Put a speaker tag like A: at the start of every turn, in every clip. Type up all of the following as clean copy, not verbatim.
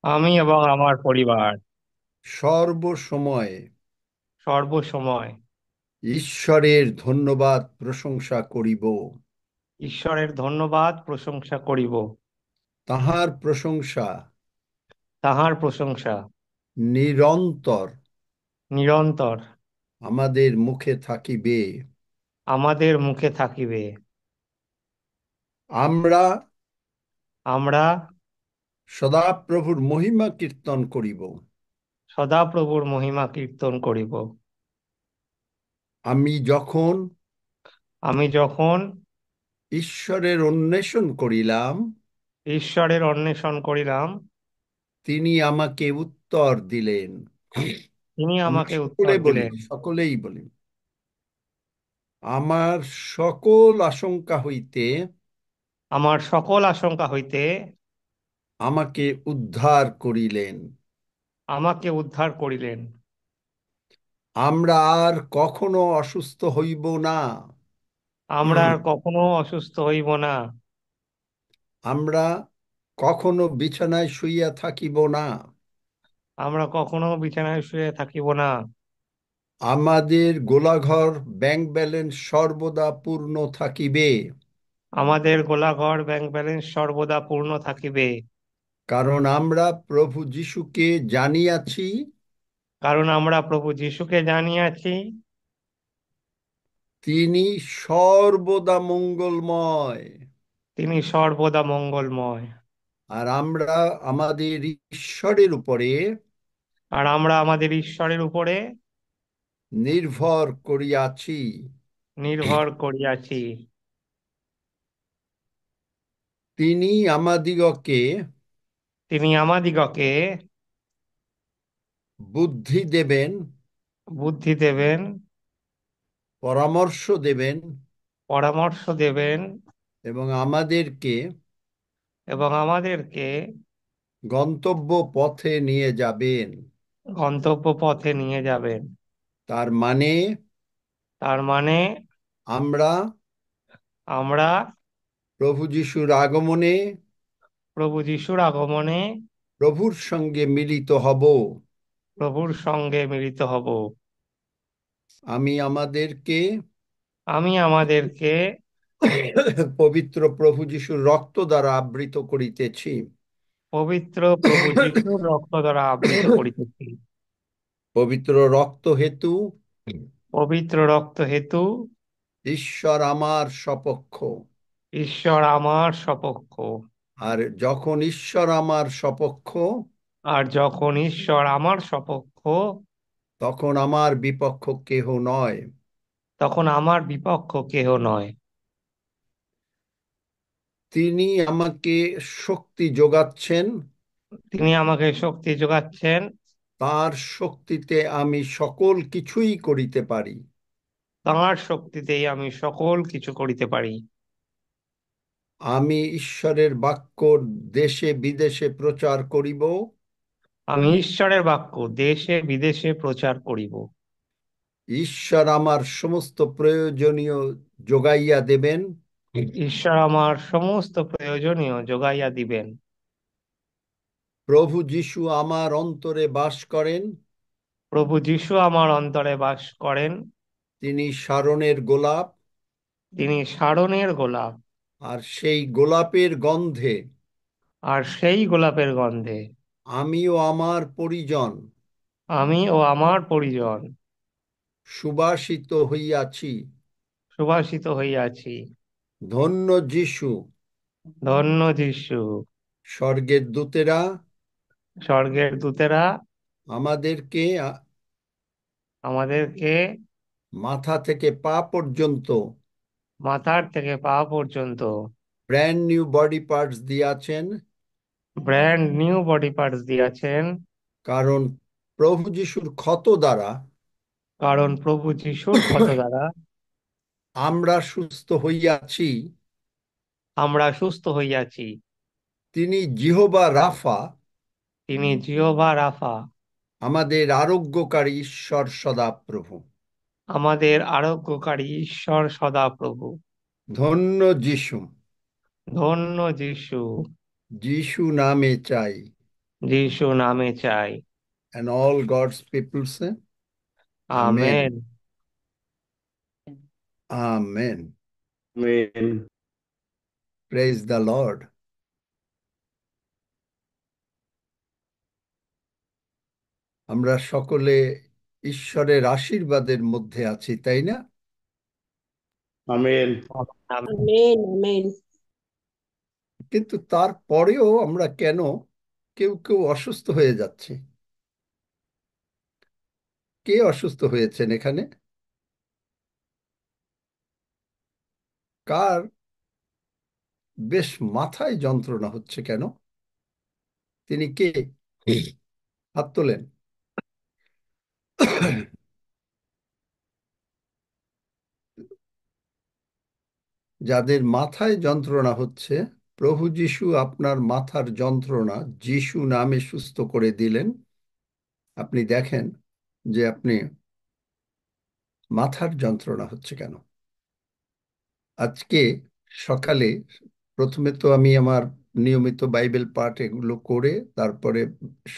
A: আমি এবং আমার পরিবার
B: সর্বসময়ে
A: সর্বসময়
B: ঈশ্বরের ধন্যবাদ প্রশংসা করিব।
A: ঈশ্বরের ধন্যবাদ প্রশংসা করিব।
B: তাহার প্রশংসা
A: তাহার প্রশংসা
B: নিরন্তর
A: নিরন্তর
B: আমাদের মুখে থাকিবে।
A: আমাদের মুখে থাকিবে।
B: আমরা
A: আমরা
B: সদাপ্রভুর মহিমা কীর্তন করিব।
A: সদাপ্রভুর মহিমা কীর্তন করিব।
B: আমি যখন
A: আমি যখন
B: ঈশ্বরের অন্বেষণ করিলাম,
A: ঈশ্বরের অন্বেষণ করিলাম,
B: তিনি আমাকে উত্তর দিলেন।
A: তিনি
B: আমরা
A: আমাকে উত্তর
B: সকলে বলি,
A: দিলেন।
B: সকলেই বলি, আমার সকল আশঙ্কা হইতে
A: আমার সকল আশঙ্কা হইতে
B: আমাকে উদ্ধার করিলেন।
A: আমাকে উদ্ধার করিলেন।
B: আমরা আর কখনো অসুস্থ হইব না।
A: আমরা আর কখনো অসুস্থ হইব না।
B: আমরা কখনো বিছানায় শুইয়া থাকিব না।
A: আমরা কখনো বিছানায় শুয়ে থাকিব না।
B: আমাদের গোলাঘর ব্যাংক ব্যালেন্স সর্বদা পূর্ণ থাকিবে।
A: আমাদের গোলাঘর ব্যাংক ব্যালেন্স সর্বদা পূর্ণ থাকিবে।
B: কারণ আমরা প্রভু যিশুকে জানিয়াছি,
A: কারণ আমরা প্রভু যিশুকে জানিয়াছি,
B: তিনি সর্বদা মঙ্গলময়।
A: তিনি সর্বদা মঙ্গলময়।
B: আর আমরা আমাদের ঈশ্বরের উপরে
A: আর আমরা আমাদের ঈশ্বরের উপরে
B: নির্ভর করিয়াছি।
A: নির্ভর করিয়াছি।
B: তিনি আমাদিগকে
A: তিনি আমাদিগকে
B: বুদ্ধি দেবেন,
A: বুদ্ধি দেবেন,
B: পরামর্শ দেবেন
A: পরামর্শ দেবেন
B: এবং আমাদেরকে
A: এবং আমাদেরকে
B: গন্তব্য পথে নিয়ে যাবেন।
A: গন্তব্য পথে নিয়ে যাবেন।
B: তার মানে
A: তার মানে
B: আমরা
A: আমরা
B: প্রভু যিশুর আগমনে
A: প্রভু যিশুর আগমনে
B: প্রভুর সঙ্গে মিলিত হব।
A: প্রভুর সঙ্গে মিলিত হব।
B: আমি আমাদেরকে
A: আমি আমাদেরকে
B: পবিত্র প্রভু যিশুর রক্ত দ্বারা আবৃত করিতেছি।
A: পবিত্র প্রভু যিশুর রক্ত দ্বারা আবৃত করিতেছি।
B: পবিত্র রক্ত হেতু
A: পবিত্র রক্ত হেতু
B: ঈশ্বর আমার সপক্ষ।
A: ঈশ্বর আমার সপক্ষ।
B: আর যখন ঈশ্বর আমার সপক্ষ,
A: আর যখন ঈশ্বর আমার সপক্ষ,
B: তখন আমার বিপক্ষ কেহ নয়।
A: তখন আমার বিপক্ষ কেহ নয়।
B: তিনি আমাকে শক্তি যোগাচ্ছেন।
A: তিনি আমাকে শক্তি যোগাচ্ছেন।
B: তার শক্তিতে আমি সকল কিছুই করিতে পারি।
A: তাঁর শক্তিতেই আমি সকল কিছু করিতে পারি।
B: আমি ঈশ্বরের বাক্য দেশে বিদেশে প্রচার করিব।
A: আমি ঈশ্বরের বাক্য দেশে বিদেশে প্রচার করিব।
B: ঈশ্বর আমার সমস্ত প্রয়োজনীয় যোগাইয়া দেবেন।
A: ঈশ্বর আমার সমস্ত প্রয়োজনীয় যোগাইয়া দিবেন।
B: প্রভু যিশু আমার অন্তরে বাস করেন।
A: প্রভু যিশু আমার অন্তরে বাস করেন।
B: তিনি শারোনের গোলাপ।
A: তিনি সারণের গোলাপ।
B: আর সেই গোলাপের গন্ধে
A: আর সেই গোলাপের গন্ধে
B: আমিও আমার পরিজন
A: আমি ও আমার পরিজন
B: সুবাসিত হইয়াছি।
A: সুবাসিত হইয়াছি।
B: ধন্য যিশু।
A: ধন্য যিশু।
B: স্বর্গের দূতেরা
A: স্বর্গের দূতেরা
B: আমাদেরকে
A: আমাদেরকে
B: মাথা থেকে পা পর্যন্ত
A: মাথার থেকে পা পর্যন্ত
B: ব্র্যান্ড নিউ বডি পার্টস দিয়াছেন।
A: ব্র্যান্ড নিউ বডি পার্টস দিয়েছেন।
B: কারণ প্রভু যিশুর ক্ষত দ্বারা
A: কারণ প্রভু যিশুর ক্ষত দ্বারা
B: আমরা সুস্থ হইয়াছি।
A: আমরা সুস্থ হইয়াছি।
B: তিনি জিহোবা রাফা,
A: তিনি জিহোবা রাফা,
B: আমাদের আরোগ্যকারী ঈশ্বর সদাপ্রভু।
A: আমাদের আরোগ্যকারী ঈশ্বর সদাপ্রভু।
B: ধন্য যিশু।
A: ধন্য যিশু।
B: যিশু নামে চাই।
A: যিশু নামে চাই।
B: And all God's people say,
A: amen.
B: Amen. Amen.
C: Amen.
B: Praise the Lord. আমরা সকলে ঈশ্বরের আশীর্বাদের মধ্যে আছি, তাই না?
C: Amen.
A: আমেন।
D: Amen, amen.
B: কিন্তু তারপরেও আমরা কেন কেউ কেউ অসুস্থ হয়ে যাচ্ছি? কে অসুস্থ হয়েছেন এখানে? কার বেশ মাথায় যন্ত্রণা হচ্ছে কেন? তিনি কে? হাত তোলেন। যাদের মাথায় যন্ত্রণা হচ্ছে, প্রভু যিশু আপনার মাথার যন্ত্রণা যিশু নামে সুস্থ করে দিলেন। আপনি দেখেন যে আপনি মাথার যন্ত্রণা হচ্ছে কেন। আজকে সকালে প্রথমে তো আমি আমার নিয়মিত বাইবেল পাঠ এগুলো করে তারপরে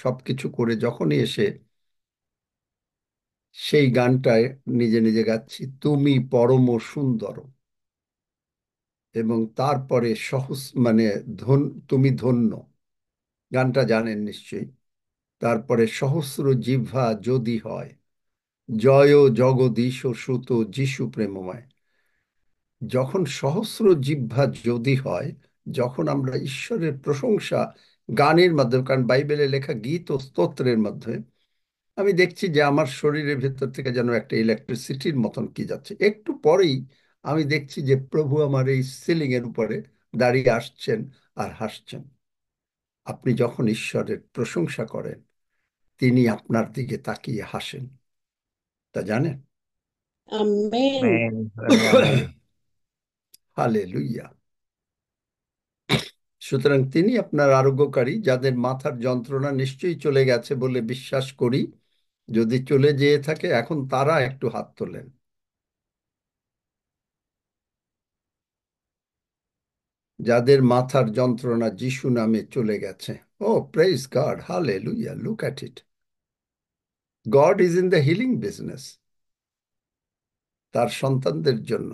B: সবকিছু করে যখনই এসে সেই গানটায় নিজে নিজে গাচ্ছি, তুমি পরম সুন্দর, এবং তারপরে সহজ মানে ধন, তুমি ধন্য, গানটা জানেন নিশ্চয়ই। তারপরে সহস্র জিহ্বা যদি হয়, জয় জগদীশ সুত যিশু প্রেমময়। যখন সহস্র জিহ্বা যদি হয়, যখন আমরা ঈশ্বরের প্রশংসা গানের মাধ্যমে, কারণ বাইবেলে লেখা গীত ও স্তোত্রের মাধ্যমে, আমি দেখছি যে আমার শরীরের ভেতর থেকে যেন একটা ইলেকট্রিসিটির মতন কি যাচ্ছে। একটু পরেই আমি দেখছি যে প্রভু আমার এই সিলিং এর উপরে দাঁড়িয়ে আসছেন আর হাসছেন। আপনি যখন ঈশ্বরের প্রশংসা করেন, তিনি আপনার দিকে তাকিয়ে হাসেন, তা জানেন?
D: Amen.
A: আমেন। আমেন।
B: হালেলুইয়া। সুতরাং তিনি আপনার আরোগ্যকারী। যাদের মাথার যন্ত্রণা নিশ্চয়ই চলে গেছে বলে বিশ্বাস করি, যদি চলে যেয়ে থাকে এখন তারা একটু হাত তোলেন। যাদের মাথার যন্ত্রণা যিশু নামে চলে গেছে, oh praise God, hallelujah, look at it. God is in the healing business তার সন্তানদের জন্য।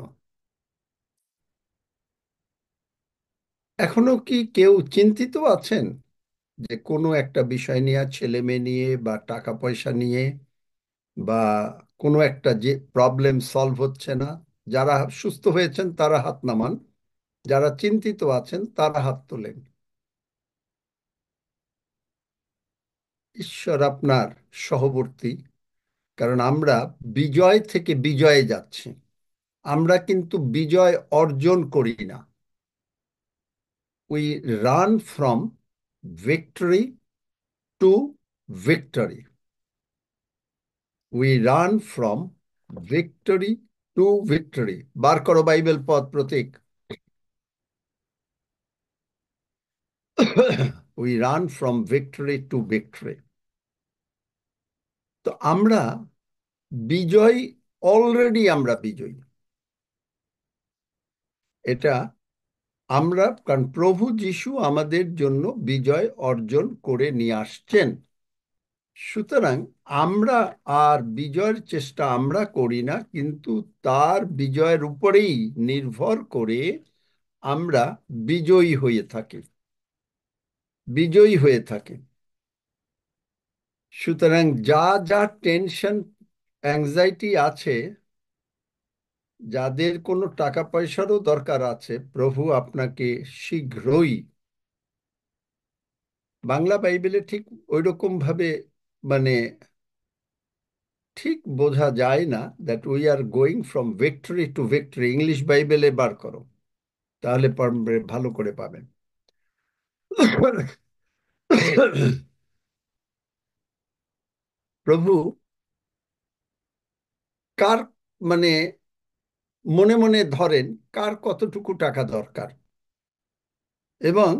B: এখনো কি কেউ চিন্তিত আছেন যে কোনো একটা বিষয় নিয়ে, ছেলে মেয়ে নিয়ে বা টাকা পয়সা নিয়ে, বা কোনো একটা যে প্রবলেম সলভ হচ্ছে না? যারা সুস্থ হয়েছেন তারা হাত নামান, যারা চিন্তিত আছেন তারা হাত তোলেন। ঈশ্বর আপনার সহবর্তী, কারণ আমরা বিজয় থেকে বিজয়ে যাচ্ছি। আমরা কিন্তু বিজয় অর্জন করি না। We run from victory to victory. We run from victory to victory. বার করো বাইবেল পদ প্রতীক। We run from victory to victory. তো আমরা বিজয়, অলরেডি আমরা বিজয়ী। এটা আমরা, কারণ প্রভু যিশু আমাদের জন্য বিজয় অর্জন করে নিয়ে আসছেন। সুতরাং আমরা আর বিজয়ের চেষ্টা আমরা করি না, কিন্তু তার বিজয়ের উপরেই নির্ভর করে আমরা বিজয়ী হয়ে থাকি, বিজয়ী হয়ে থাকি। সুতরাং যা যা টেনশন, অ্যাংজাইটি আছে, যাদের কোনো টাকা পয়সারও দরকার আছে, প্রভু আপনাকে শীঘ্রই, বাংলা বাইবেলে ঠিক ওইরকম ভাবে মানে ঠিক বোঝা যায় না, that we are going from victory to victory. English বাইবেলে বার করো, তাহলে ভালো করে পাবেন। প্রভু কার মানে মনে মনে ধরেন কার কতটুকু টাকা দরকার, এবং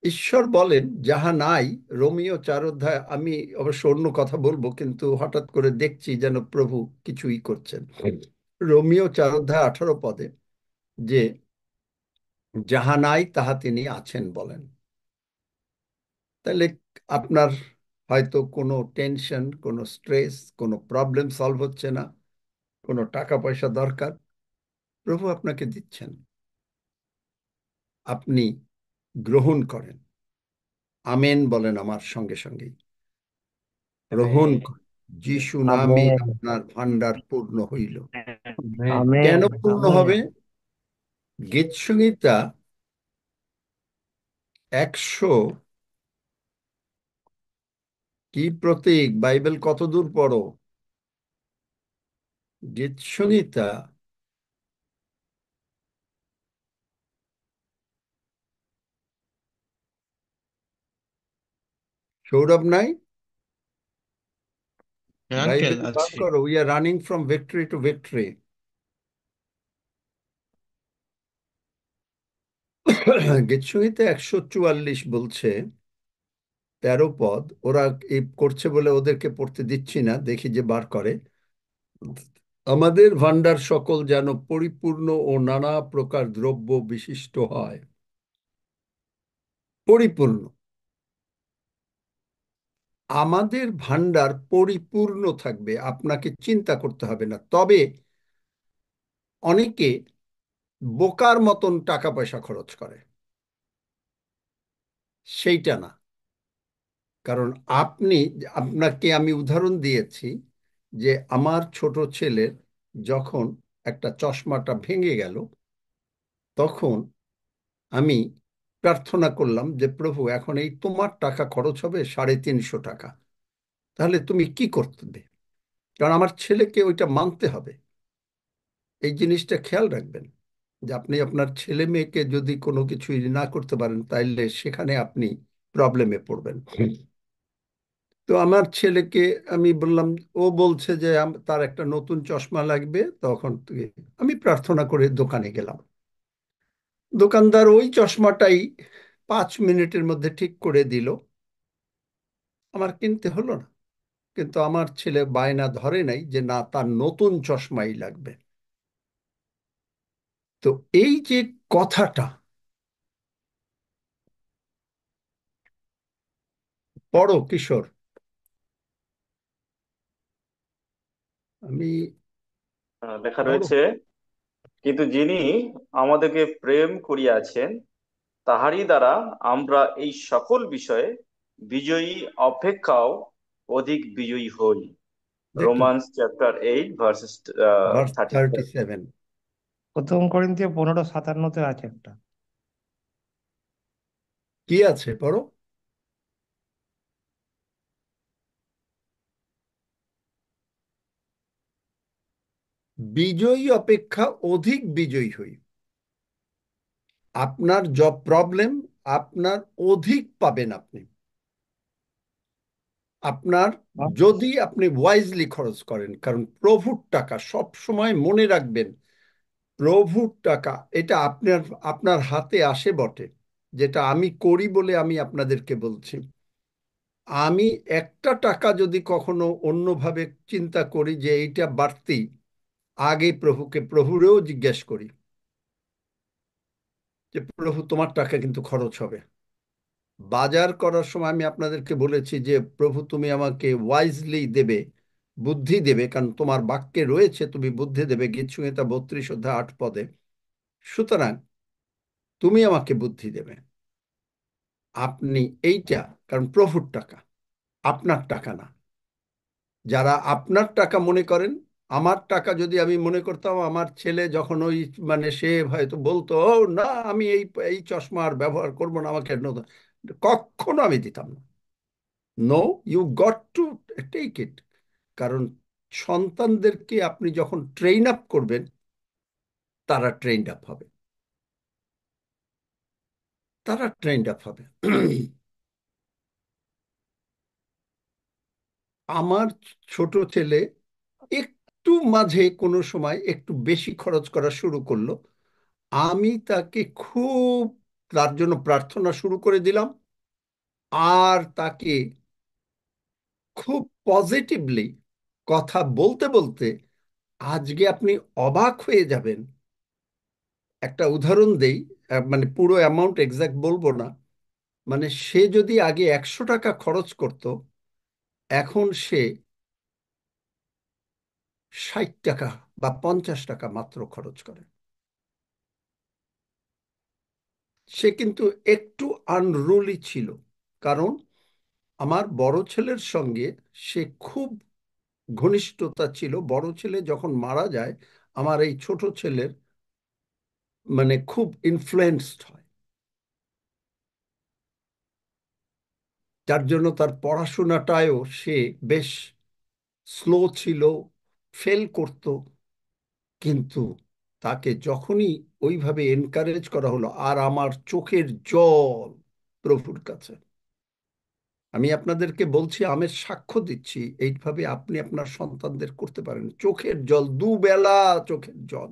B: ঈশ্বর বলেন যাহা নাই। রোমিও 4 অধ্যায়, আমি অবশ্য অন্য কথা বলবো কিন্তু হঠাৎ করে দেখছি যেন প্রভু কিছুই করছেন। রোমিও 4 অধ্যায় 18 পদে যে যাহা নাই তাহা তিনি আছেন বলেন। তাহলে আপনার হয়তো কোনো টেনশন, কোনো স্ট্রেস, কোনো প্রবলেম সলভ হচ্ছে না, কোনো টাকা পয়সা দরকার, প্রভু আপনাকে দিচ্ছেন, আপনি গ্রহণ করেন। আমেন বলেন আমার সঙ্গে সঙ্গেই। গ্রহণ
A: আমেন।
B: করেন। যিশু নামে
A: আমেন।
B: আপনার ভান্ডার পূর্ণ হইল।
A: আমেন।
B: কেন পূর্ণ
A: আমেন।
B: হবে? গীতসংহিতা 100, কি প্রতীক? বাইবেল কত দূর পড়ো? গীতসংহিতা সৌরভ নাই?
C: আঙ্কেল
B: বাইবেল বার
C: আছে।
B: করো। We are running from victory to victory. গীতসংহিতা 144 বলছে, 13 পদ। ওরা এই করছে বলে ওদেরকে পড়তে দিচ্ছি না, দেখি যে বার করে। আমাদের ভান্ডার সকল যেন পরিপূর্ণ ও নানা প্রকার দ্রব্য বিশিষ্ট হয়। পরিপূর্ণ। আমাদের ভান্ডার পরিপূর্ণ থাকবে, আপনাকে চিন্তা করতে হবে না। তবে অনেকে বোকার মতন টাকা পয়সা খরচ করে, সেইটা না। কারণ আপনি, আপনাকে আমি উদাহরণ দিয়েছি যে আমার ছোট ছেলের যখন একটা চশমাটা ভেঙে গেল, তখন আমি প্রার্থনা করলাম যে প্রভু, এখন এই তোমার টাকা খরচ হবে 350 টাকা, তাহলে তুমি কি করতে দে? কারণ আমার ছেলেকে ওইটা মানতে হবে। এই জিনিসটা খেয়াল রাখবেন যে আপনি আপনার ছেলে মেয়েকে যদি কোনো কিছু না করতে পারেন, তাইলে সেখানে আপনি প্রবলেমে পড়বেন। তো আমার ছেলেকে আমি বললাম, ও বলছে যে তার একটা নতুন চশমা লাগবে, তখন আমি প্রার্থনা করে দোকানে গেলাম। দোকানদার ওই চশমাটাই 5 মিনিটের মধ্যে ঠিক করে দিল। আমার কিনতে হলো না। কিন্তু আমার ছেলে বায়না ধরে নাই যে না, তার নতুন চশমাই লাগবে। তো এই যে কথাটা, পড়ো কিশোর। আমি
E: লেখা
B: পড়ো।
E: রয়েছে, কিন্তু যিনি আমাদেরকে প্রেম করিয়াছেন তাহারই দ্বারা আমরা এই সকল বিষয়ে বিজয়ী অপেক্ষাও অধিক বিজয়ী হই।
B: দেখলেন?
E: Romance chapter 8 versus
B: verse
E: 37।
B: 37।
A: প্রথম করিন্থীয় 15:57 আছে একটা।
B: কি আছে পড়ো? বিজয়ী অপেক্ষা অধিক বিজয়ী হই। আপনার জব প্রবলেম আপনার অধিক পাবেন আপনি, আপনার যদি আপনি ওয়াইজলি খরচ করেন। কারণ প্রভুর টাকা, সব সময় মনে রাখবেন, প্রভুর টাকা এটা আপনার আপনার হাতে আসে বটে। যেটা আমি করি বলে আমি আপনাদেরকে বলছি। আমি একটা টাকা যদি কখনো অন্যভাবে চিন্তা করি যে এইটা বাড়তি, আগে প্রভুরেও জিজ্ঞেস করি যে প্রভু, তোমার টাকা কিন্তু খরচ হবে। বাজার করার সময় আমি আপনাদেরকে বলেছি যে প্রভু, তুমি আমাকে ওয়াইজলি দেবে, বুদ্ধি দেবে, কারণ তোমার বাক্যে রয়েছে তুমি বুদ্ধি দেবে, গীতসংহিতা 32 অধ্যায় 8 পদে। সুতরাং তুমি আমাকে বুদ্ধি দেবে। আপনি এইটা, কারণ প্রভুর টাকা, আপনার টাকা না। যারা আপনার টাকা মনে করেন, আমার টাকা যদি আমি মনে করতাম, আমার ছেলে যখন ওই সে হয়তো বলতো, ও না, আমি এই এই চশমা আর ব্যবহার করবো না, আমাকে নতুন, কখনো আমি দিতাম না। No, you got to take it. কারণ সন্তানদেরকে আপনি যখন ট্রেন আপ করবেন, তারা ট্রেন্ড আপ হবে, তারা ট্রেন্ড আপ হবে। আমার ছোট ছেলে একটু মাঝে কোনো সময় একটু বেশি খরচ করা শুরু করলো, আমি তাকে খুব, তার জন্য প্রার্থনা শুরু করে দিলাম। আর তাকে খুব পজিটিভলি কথা বলতে বলতে, আজকে আপনি অবাক হয়ে যাবেন। একটা উদাহরণ দেই, পুরো অ্যামাউন্ট এক্সাক্ট বলবো না। মানে সে যদি আগে 100 টাকা খরচ করত, এখন সে 60 টাকা বা 50 টাকা মাত্র খরচ করে। সে কিন্তু একটু আনরুলি ছিল, কারণ আমার বড় ছেলের সঙ্গে সে খুব ঘনিষ্ঠতা ছিল। বড় ছেলে যখন মারা যায়, আমার এই ছোট ছেলের মানে খুব ইনফ্লুয়েন্সড হয়, যার জন্য তার পড়াশোনাটায়ও সে বেশ স্লো ছিল, ফেল করত। কিন্তু তাকে যখনই ওইভাবে এনকারেজ করা হলো, আর আমার চোখের জল প্রভুর কাছে, আমি আপনাদেরকে বলছি, আমের সাক্ষ্য দিচ্ছি, এইভাবে আপনি আপনার সন্তানদের করতে পারেন। চোখের জল, দুবেলা চোখের জল,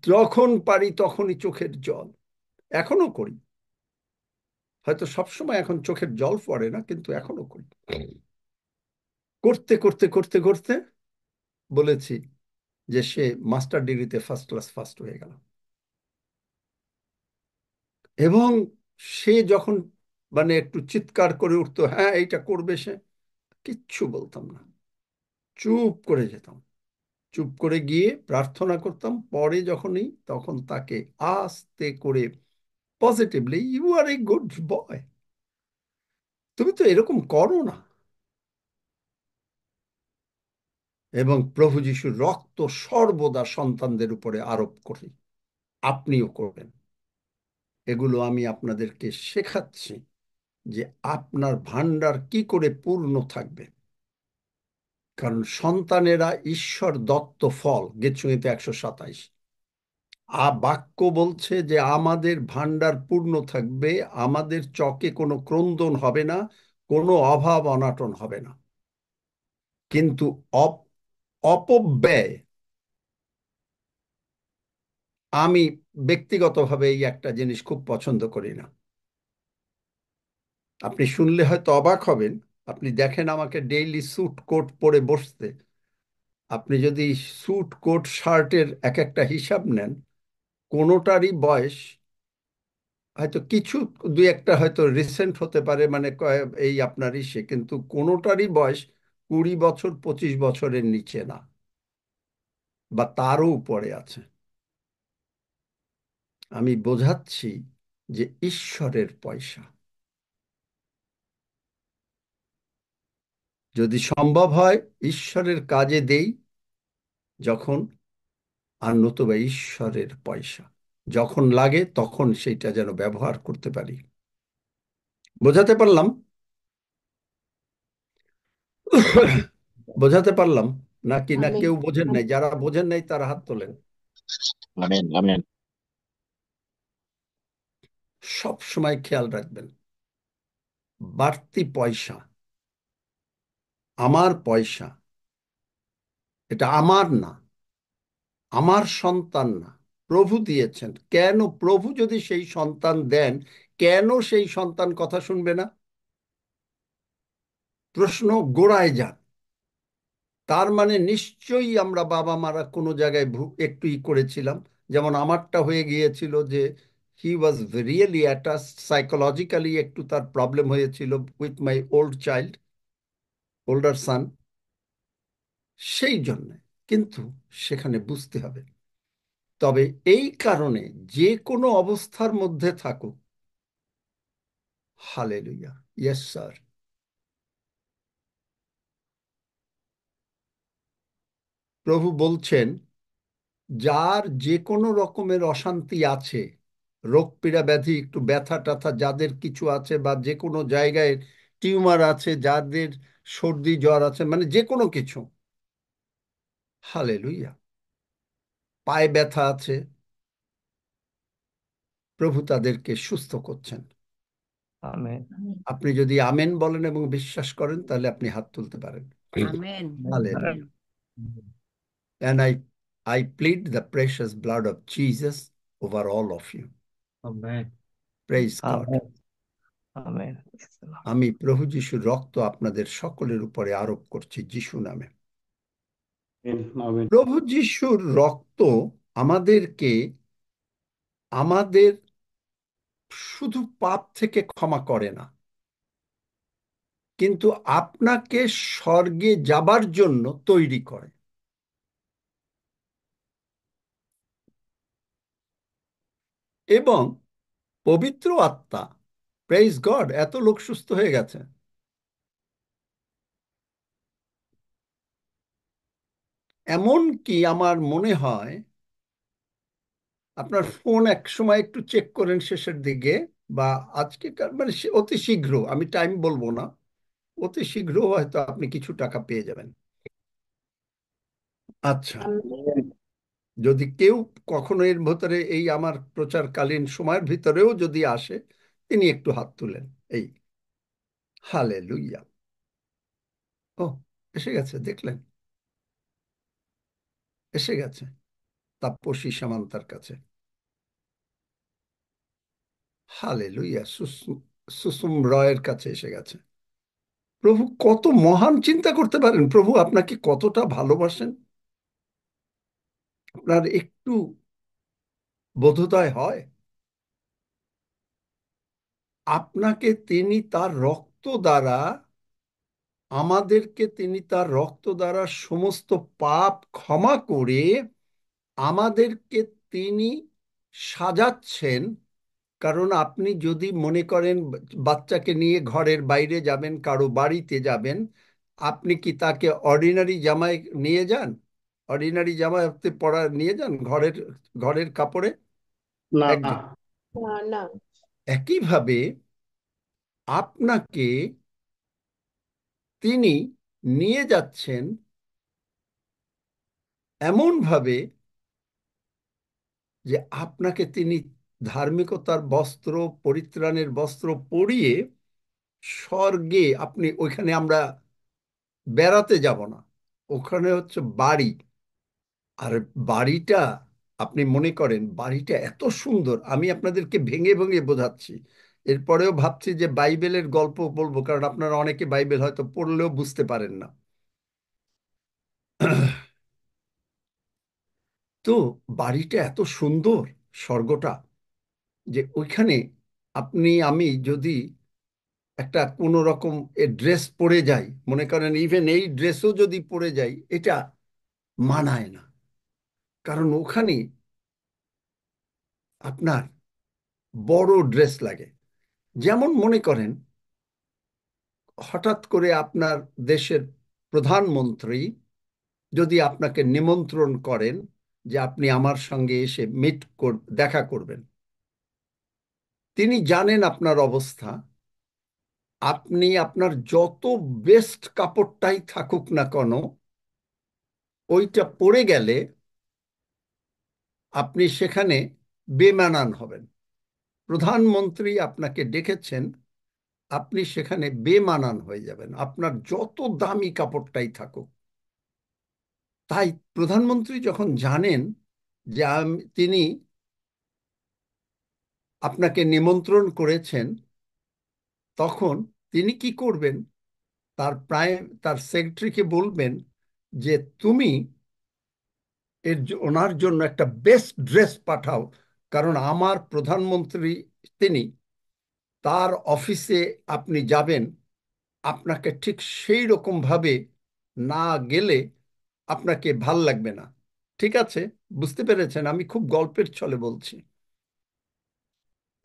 B: যখন পারি তখনই চোখের জল, এখনো করি। হয়তো সবসময় এখন চোখের জল পড়ে না, কিন্তু এখনো করি। করতে করতে করতে করতে বলেছি যে সে মাস্টার ডিগ্রিতে ফার্স্ট ক্লাস ফার্স্ট হয়ে গেল। এবং সে যখন মানে একটু চিৎকার করে উঠতো, হ্যাঁ এইটা করবে, সে কিচ্ছু বলতাম না, চুপ করে যেতাম। চুপ করে গিয়ে প্রার্থনা করতাম। পরে যখনই, তখন তাকে আস্তে করে positively, you are a good boy, তুমি তো এরকম করো না। এবং প্রভু যিশুর রক্ত সর্বদা সন্তানদের উপরে আরোপ করি, আপনিও করবেন। এগুলো আমি আপনাদেরকে শেখাচ্ছি যে আপনার ভান্ডার কি করে পূর্ণ থাকবে। কারণ সন্তানেরা ঈশ্বর দত্ত ফল, গীতসংহিতা 127। বাক্য বলছে যে আমাদের ভান্ডার পূর্ণ থাকবে, আমাদের চকে কোনো ক্রন্দন হবে না, কোনো অভাব অনাটন হবে না। কিন্তু অপব্যয়, আমি ব্যক্তিগতভাবে এই একটা জিনিস খুব পছন্দ করি না। আপনি শুনলে হয়তো অবাক হবেন, আপনি দেখেন আমাকে ডেইলি স্যুট কোট পরে বসতে, আপনি যদি স্যুট কোট শার্টের এক একটা হিসাব নেন, কোনোটারই বয়স হয়তো কিছু, দুই একটা হয়তো রিসেন্ট হতে পারে, মানে এই আপনার ইসে, কিন্তু কোনোটারই বয়স 20 বছর 25 বছরের নিচে না, বা তারও উপরে আছে। আমি বোঝাচ্ছি যে ঈশ্বরের পয়সা, যদি সম্ভব হয় ঈশ্বরের কাজে দেই যখন, আর নতুবা ঈশ্বরের পয়সা যখন লাগে তখন সেইটা যেন ব্যবহার করতে পারি। বোঝাতে পারলাম? বোঝাতে পারলাম নাকি? না
D: আমেন।
B: কেউ বোঝেন নাই? যারা বোঝেন নাই তারা হাত তোলেন।
C: Amen amen.
B: সব সময় খেয়াল রাখবেন, বাড়তি পয়সা, আমার পয়সা, এটা আমার না, আমার সন্তান না, প্রভু দিয়েছেন। কেন প্রভু যদি সেই সন্তান দেন, কেন সেই সন্তান কথা শুনবে না? প্রশ্ন গোড়ায় যান। তার মানে নিশ্চয়ই আমরা বাবা মারা কোনো জায়গায় একটু করেছিলাম। যেমন আমারটা হয়ে গিয়েছিল যে he was really attach, psychologically একটু তার প্রবলেম হয়েছিল with my old child, older son, সেই জন্য। কিন্তু সেখানে বুঝতে হবে, তবে এই কারণে যে কোনো অবস্থার মধ্যে থাকুক, হালেলুয়া, ইয়েস স্যার, প্রভু বলছেন যার যে কোনো রকমের অশান্তি আছে, রোগ পীড়া ব্যাধি, একটু ব্যথা ট্যাথা যাদের কিছু আছে, বা যে কোনো জায়গায় টিউমার আছে, যাদের সর্দি জ্বর আছে, মানে যে কোনো কিছু, হালেলুয়া, পায়ে ব্যথা আছে, প্রভু তাদেরকে সুস্থ করছেন।
A: আমেন।
B: আপনি যদি আমেন বলেন এবং বিশ্বাস করেন, তাহলে আপনি হাত তুলতে পারেন।
F: Amen.
B: Hallelujah.
F: Amen.
B: And I plead the precious blood of Jesus over all of you.
A: Amen.
B: Praise God.
A: Amen. Amen.
B: আমি প্রভু যিশুর রক্ত আপনাদের সকলের উপরে আরোপ করছি যিশু নামে।
C: আমেন।
B: প্রভু যিশুর রক্ত আমাদেরকে আমাদের শুধু পাপ থেকে ক্ষমা করে না, কিন্তু আপনাকে স্বর্গে যাবার জন্য তৈরি করে। এবং পবিত্র আত্মা, প্রেইজ গড, এত লোক সুস্থ হয়ে গেছে। এমন কি আমার মনে হয় আপনার ফোন এক সময় একটু চেক করেন শেষের দিকে, বা আজকে মানে অতি শীঘ্র, আমি টাইম বলবো না, অতি শীঘ্র হয়তো আপনি কিছু টাকা পেয়ে যাবেন। আচ্ছা,
D: Amen.
B: যদি কেউ কখনো এর ভেতরে এই আমার প্রচারকালীন সময়ের ভিতরেও যদি আসে, তিনি একটু হাত তুলেন। এই হালেলুইয়া। ও, এসে গেছে, দেখলেন? এসে গেছে তাপসী সামান্তার কাছে। হালেলুইয়া। সুসুম রয়ের কাছে এসে গেছে। প্রভু কত মহান, চিন্তা করতে পারেন প্রভু আপনাকে কতটা ভালোবাসেন। আপনার একটু বোধোদয় হয়? আপনাকে তিনি তার রক্ত দ্বারা, আমাদেরকে তিনি তার রক্ত দ্বারা সমস্ত পাপ ক্ষমা করে আমাদেরকে তিনি সাজাচ্ছেন। কারণ আপনি যদি মনে করেন বাচ্চাকে নিয়ে ঘরের বাইরে যাবেন, কারো বাড়িতে যাবেন, আপনি কি তাকে অর্ডিনারি জামায় নিয়ে যান? অর্ডিনারি জামাতে পরা নিয়ে যান ঘরের ঘরের কাপড়ে?
C: না।
B: এক
D: না।
B: একইভাবে আপনাকে তিনি নিয়ে যাচ্ছেন এমনভাবে যে আপনাকে তিনি ধার্মিকতার বস্ত্র, পরিত্রাণের বস্ত্র পরিয়ে স্বর্গে, আপনি ওইখানে, আমরা বেড়াতে যাব না, ওখানে হচ্ছে বাড়ি। আর বাড়িটা, আপনি মনে করেন বাড়িটা এত সুন্দর, আমি আপনাদেরকে ভেঙে ভেঙে বোঝাচ্ছি। এরপরেও ভাবছি যে বাইবেলের গল্প বলবো, কারণ আপনারা অনেকে বাইবেল হয়তো পড়লেও বুঝতে পারেন না। তো বাড়িটা এত সুন্দর, স্বর্গটা, যে ওইখানে আপনি আমি যদি একটা কোনো রকম ড্রেস পরে যাই, মনে করেন ইভেন এই ড্রেসও যদি পরে যাই, এটা মানায় না। কারণ ওখানে আপনার বড় ড্রেস লাগে। যেমন মনে করেন হঠাৎ করে আপনার দেশের প্রধানমন্ত্রী যদি আপনাকে নিমন্ত্রণ করেন যে আপনি আমার সঙ্গে এসে দেখা করবেন, তিনি জানেন আপনার অবস্থা, আপনি আপনার যত বেস্ট কাপড়টাই থাকুক না কেন, ওইটা পরে গেলে আপনি সেখানে বেমানান হবেন। প্রধানমন্ত্রী আপনাকে ডেকেছেন, আপনি সেখানে বেমানান হয়ে যাবেন, আপনার যত দামি কাপড়টাই থাকুক। তাই প্রধানমন্ত্রী যখন জানেন যে তিনি আপনাকে নিমন্ত্রণ করেছেন, তখন তিনি কি করবেন? তার সেক্রেটারিকে বলবেন যে তুমি ওনার জন্য একটা বেস্ট ড্রেস পাঠাও, কারণ আমার প্রধানমন্ত্রী তিনি, তার অফিসে আপনি যাবেন, আপনাকে ঠিক সেই রকম ভাবে না গেলে আপনাকে ভাল লাগবে না। ঠিক আছে? বুঝতে পেরেছেন? আমি খুব গল্পের ছলে বলছি।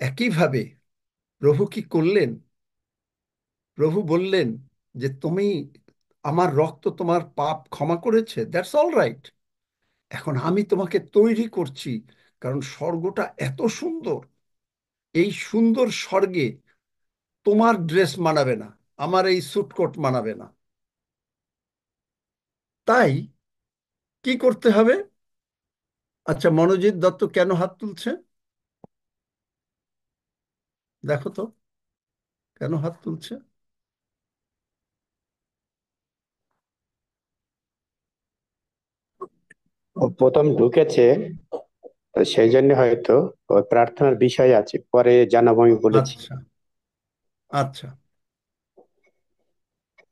B: একইভাবে প্রভু কি করলেন? প্রভু বললেন যে তুমি, আমার রক্ত তোমার পাপ ক্ষমা করেছে, দ্যাটস অল রাইট। এখন আমি তোমাকে তৈরি করছি, কারণ স্বর্গটা এত সুন্দর। এই সুন্দর স্বর্গে তোমার ড্রেস মানাবে না, আমার এই স্যুটকোট মানাবে না। তাই কি করতে হবে? আচ্ছা, মনোজিৎ দত্ত কেন হাত তুলছে? দেখো তো, কেন হাত তুলছে?
F: ও প্রথম ঢুকেছে, তো সেই জন্য হয়তো ওই প্রার্থনার বিষয় আছে, পরে জানাবো আমি বলেছি।
B: আচ্ছা, আচ্ছা।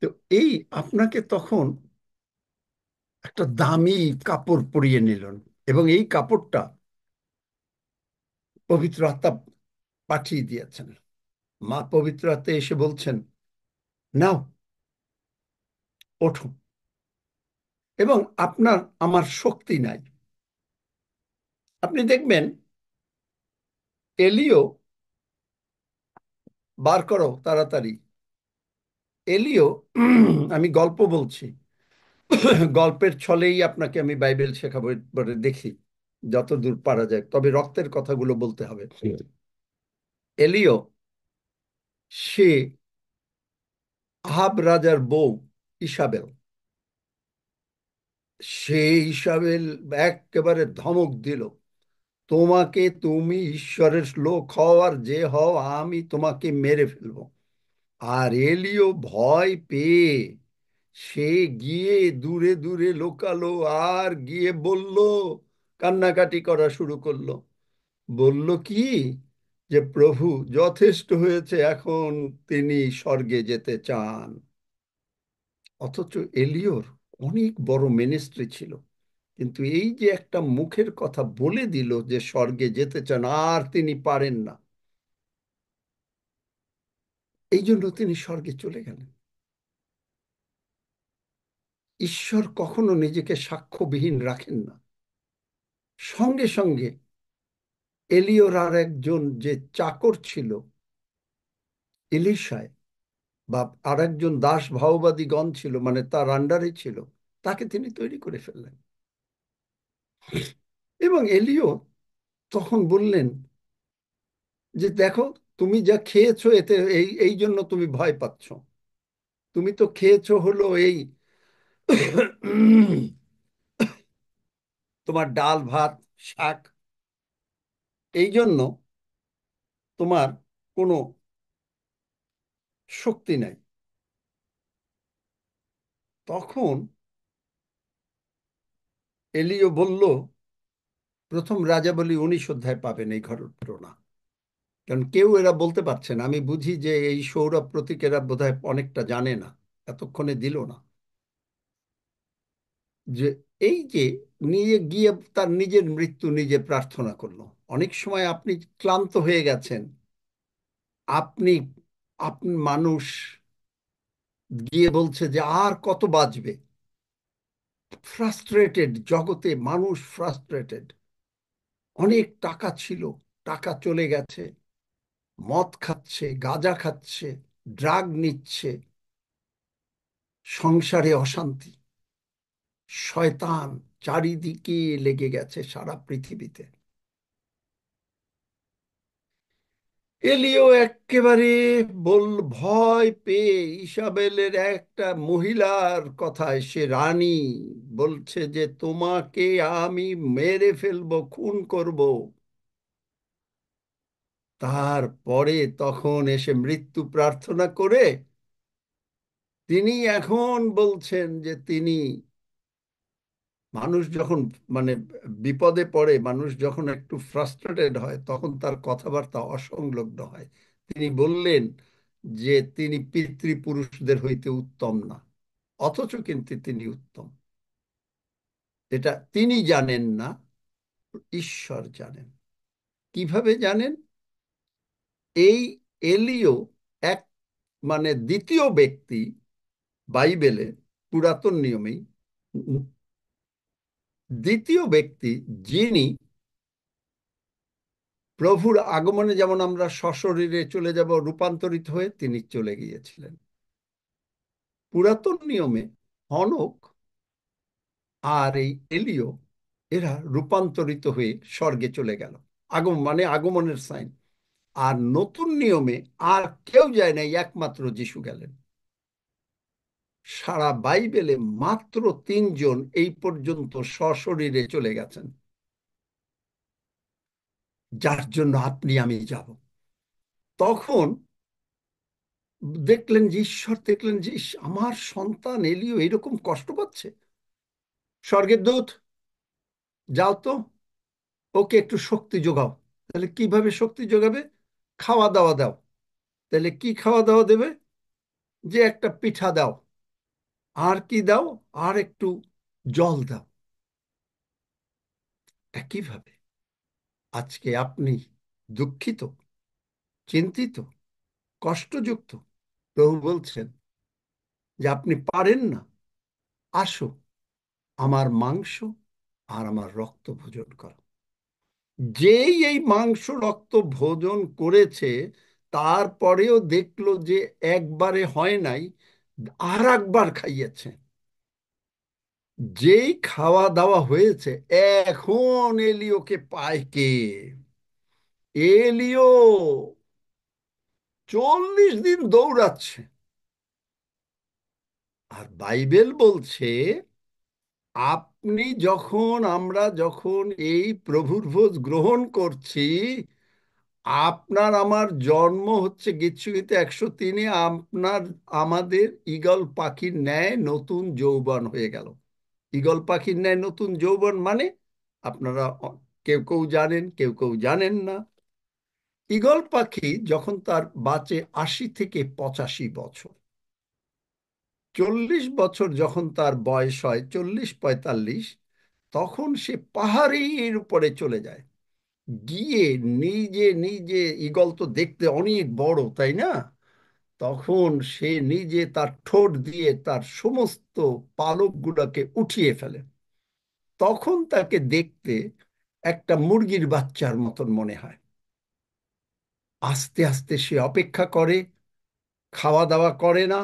B: তো এই আপনাকে তখন একটা দামি কাপড় পরিয়ে নিলেন, এবং এই কাপড়টা পবিত্র আত্মা পাঠিয়ে দিয়েছেন। মা পবিত্র আত্মা এসে বলছেন, নাও, ওঠো। এবং আপনার আমার শক্তি নাই। আপনি দেখবেন এলিও, বার করো তাড়াতাড়ি। এলিও, আমি গল্প বলছি, গল্পের ছলেই আপনাকে আমি বাইবেল শেখাবো, এবারে দেখি যতদূর পারা যায়, তবে রক্তের কথাগুলো বলতে হবে। এলিও, সে আহাব রাজার বউ ইসাবেল, সে ইসাবেল একেবারে ধমক দিল, তোমাকে, তুমি ঈশ্বরের লোক হও আর যে হও, আমি তোমাকে মেরে ফেলবো। আর এলিও ভয় পেয়ে সে গিয়ে দূরে দূরে লোকালো, আর গিয়ে বলল, কান্নাকাটি করা শুরু করলো। বলল কি, যে প্রভু যথেষ্ট হয়েছে, এখন তিনি স্বর্গে যেতে চান। অথচ এলিওর অনেক বড় মিনিস্ট্রি ছিল, কিন্তু এই যে একটা মুখের কথা বলে দিল যে স্বর্গে যেতে চান, আর তিনি পারেন না, এই জন্য তিনি স্বর্গে চলে গেলেন। ঈশ্বর কখনো নিজেকে সাক্ষ্যবিহীন রাখেন না। সঙ্গে সঙ্গে এলিওর আর একজন যে চাকর ছিল এলিশায়, বা আর একজন দাস ভাওবাদীগণ ছিল, মানে তার আন্ডারে ছিল, তাকে তিনি তৈরি করে ফেললেন। এবং এলিও তখন বললেন যে দেখো, তুমি যা খেয়েছো এতে এই এই জন্য তুমি ভয় পাচ্ছ। তুমি তো খেয়েছো হলো এই তোমার ডাল ভাত শাক, এই জন্য তোমার কোনো শক্তি নাই। তখন এলিও বলল, প্রথম রাজাবলী 19 অধ্যায় পাবেন এই ঘটনা। কারণ কেউ এরা বলতে পারছে না, আমি বুঝি যে এই সৌরভ প্রতীক এরা বোধহয় অনেকটা জানে না, এতক্ষণে দিল না, যে এই যে নিয়ে গিয়ে তার নিজের মৃত্যু নিজে প্রার্থনা করলো। অনেক সময় আপনি ক্লান্ত হয়ে গেছেন, আপনি আপনি মানুষ গিয়ে বলছে যে আর কত বাঁচবে, ফ্রাস্ট্রেটেড, জগতে মানুষ ফ্রাস্ট্রেটেড। অনেক টাকা ছিল, টাকা চলে গেছে, মদ খাচ্ছে, গাঁজা খাচ্ছে, ড্রাগ নিচ্ছে, সংসারে অশান্তি, শয়তান চারিদিকে লেগে গেছে সারা পৃথিবীতে। এলিও একেবারে ভয় পেয়ে ইসাবেলের একটা মহিলার কথায়, সে রানী, বলছে যে তোমাকে আমি মেরে ফেলবো, খুন করব। তারপরে তখন এসে মৃত্যু প্রার্থনা করে তিনি এখন বলছেন যে তিনি, মানুষ যখন মানে বিপদে পড়ে, মানুষ যখন একটু ফ্রাস্ট্রেটেড হয়, তখন তার কথাবার্তা অসংলগ্ন হয়। তিনি বললেন যে তিনি পিতৃপুরুষদের হইতে উত্তম না, অথচ কিন্তু তিনি উত্তম। এটা তিনি জানেন না, ঈশ্বর জানেন। কিভাবে জানেন? এই এলিও এক, মানে দ্বিতীয় ব্যক্তি বাইবেলে, পুরাতন নিয়মেই দ্বিতীয় ব্যক্তি, যিনি প্রভুর আগমনে যেমন আমরা সশরীরে চলে যাব রূপান্তরিত হয়ে, তিনি চলে গিয়েছিলেন। পুরাতন নিয়মে হনক আর এই এলিও, এরা রূপান্তরিত হয়ে স্বর্গে চলে গেল, মানে আগমনের সাইন। আর নতুন নিয়মে আর কেউ যায় নাই, একমাত্র যিশু গেলেন। সারা বাইবেলে মাত্র 3 জন এই পর্যন্ত সশরীরে চলে গেছেন, যার জন্য আপনি আমি যাব। তখন দেখলেন যে ঈশ্বর দেখলেন যে আমার সন্তান এলিও এরকম কষ্ট পাচ্ছে, স্বর্গের দূত, যাও তো, ওকে একটু শক্তি যোগাও। তাহলে কিভাবে শক্তি যোগাবে? খাওয়া দাওয়া দাও। তাহলে কি খাওয়া দাওয়া দেবে? যে একটা পিঠা দাও, আর কি দাও, আর একটু জল দাও। একইভাবে আজকে আপনি দুঃখিত, চিন্তিত, কষ্টযুক্ত, প্রভু বলছেন যে আপনি পারেন না, আসো, আমার মাংস আর আমার রক্ত ভোজন করো। যেই এই মাংস রক্ত ভোজন করেছে, তারপরেও দেখলো যে একবারে হয় নাই, আর একবার খাইয়েছে। যেই খাওয়া দাওয়া হয়েছে, এখন এলিওকে পায় কে? এলিও 40 দিন দৌড়াচ্ছে। আর বাইবেল বলছে, আমরা যখন এই প্রভুর ভোজ গ্রহণ করছি, আপনার আমার জন্ম হচ্ছে গীতসংহিতা 103-এ, আমাদের ঈগল পাখির ন্যায় নতুন যৌবন হয়ে গেল। ঈগল পাখির ন্যায় নতুন যৌবন মানে, আপনারা কেউ কেউ জানেন, কেউ কেউ জানেন না। ঈগল পাখি যখন তার বাঁচে 80 থেকে 85 বছর, 40 বছর যখন তার বয়স হয়, 40-45, তখন সে পাহাড়ের উপরে চলে যায়। গিয়ে নিজে নিজে, ঈগল তো দেখতে অনেক বড়, তাই না? তখন সে নিজে তার ঠোঁট দিয়ে তার সমস্ত পালকগুলোকে উঠিয়ে ফেলে। তখন তাকে দেখতে একটা মুরগির বাচ্চার মতন মনে হয়। আস্তে আস্তে সে অপেক্ষা করে, খাওয়া দাওয়া করে না,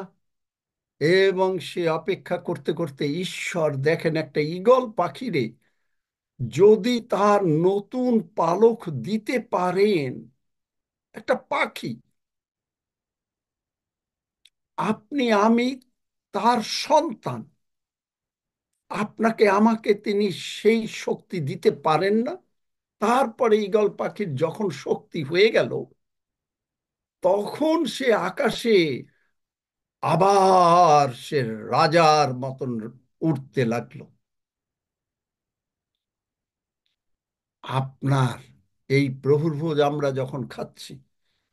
B: এবং সে অপেক্ষা করতে করতে ঈশ্বর দেখেন একটা ঈগল পাখিরে যদি তার নতুন পালক দিতে পারেন, একটা পাখি, আপনি আমি তার সন্তান, আপনাকে আমাকে তিনি সেই শক্তি দিতে পারেন না? তারপরে ঈগল পাখির যখন শক্তি হয়ে গেল, তখন সে আকাশে আবার সে রাজার মতন উঠতে লাগলো। আপনার এই প্রভুর ভোজ আমরা যখন খাচ্ছি,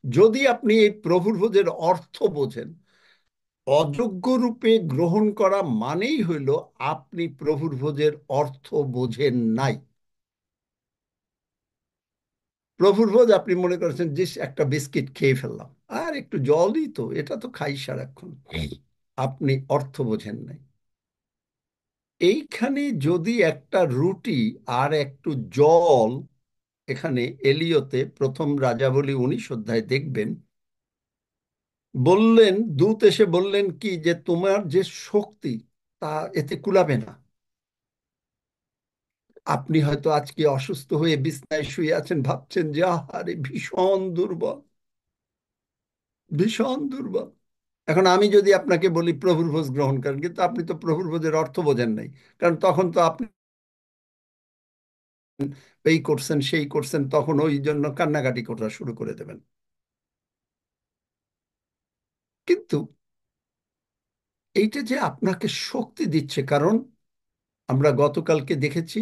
B: যদি আপনি এই প্রভুর ভোজের অর্থ বোঝেন, অযোগ্য রূপে গ্রহণ করা মানেই হইল আপনি প্রভুর ভোজের অর্থ বোঝেন নাই। প্রভুর ভোজ আপনি মনে করেছেন যে একটা বিস্কিট খেয়ে ফেললাম, আর একটু জলই তো, এটা তো খাই সারাক্ষণ। আপনি অর্থ বোঝেন নাই। এইখানে যদি একটা রুটি আর একটু জল, এখানে এলিয়তে প্রথম রাজাবলী 19 অধ্যায় দেখবেন, বললেন, দূত এসে বললেন কি, যে তোমার যে শক্তি তা এতে কুলাবে না। আপনি হয়তো আজকে অসুস্থ হয়ে বিছনায় শুয়ে আছেন, ভাবছেন যে আহারে ভীষণ দুর্বল, ভীষণ দুর্বল। এখন আমি যদি আপনাকে বলি প্রভুর ভোজ গ্রহণ করেন, কিন্তু আপনি তো প্রভুর ভোজের অর্থ বোঝেন নাই, কারণ তখন তো আপনি এই করছেন সেই করছেন, তখন ওই জন্য কান্নাকাটি করা শুরু করে দেবেন। কিন্তু এইটা যে আপনাকে শক্তি দিচ্ছে, কারণ আমরা গতকালকে দেখেছি,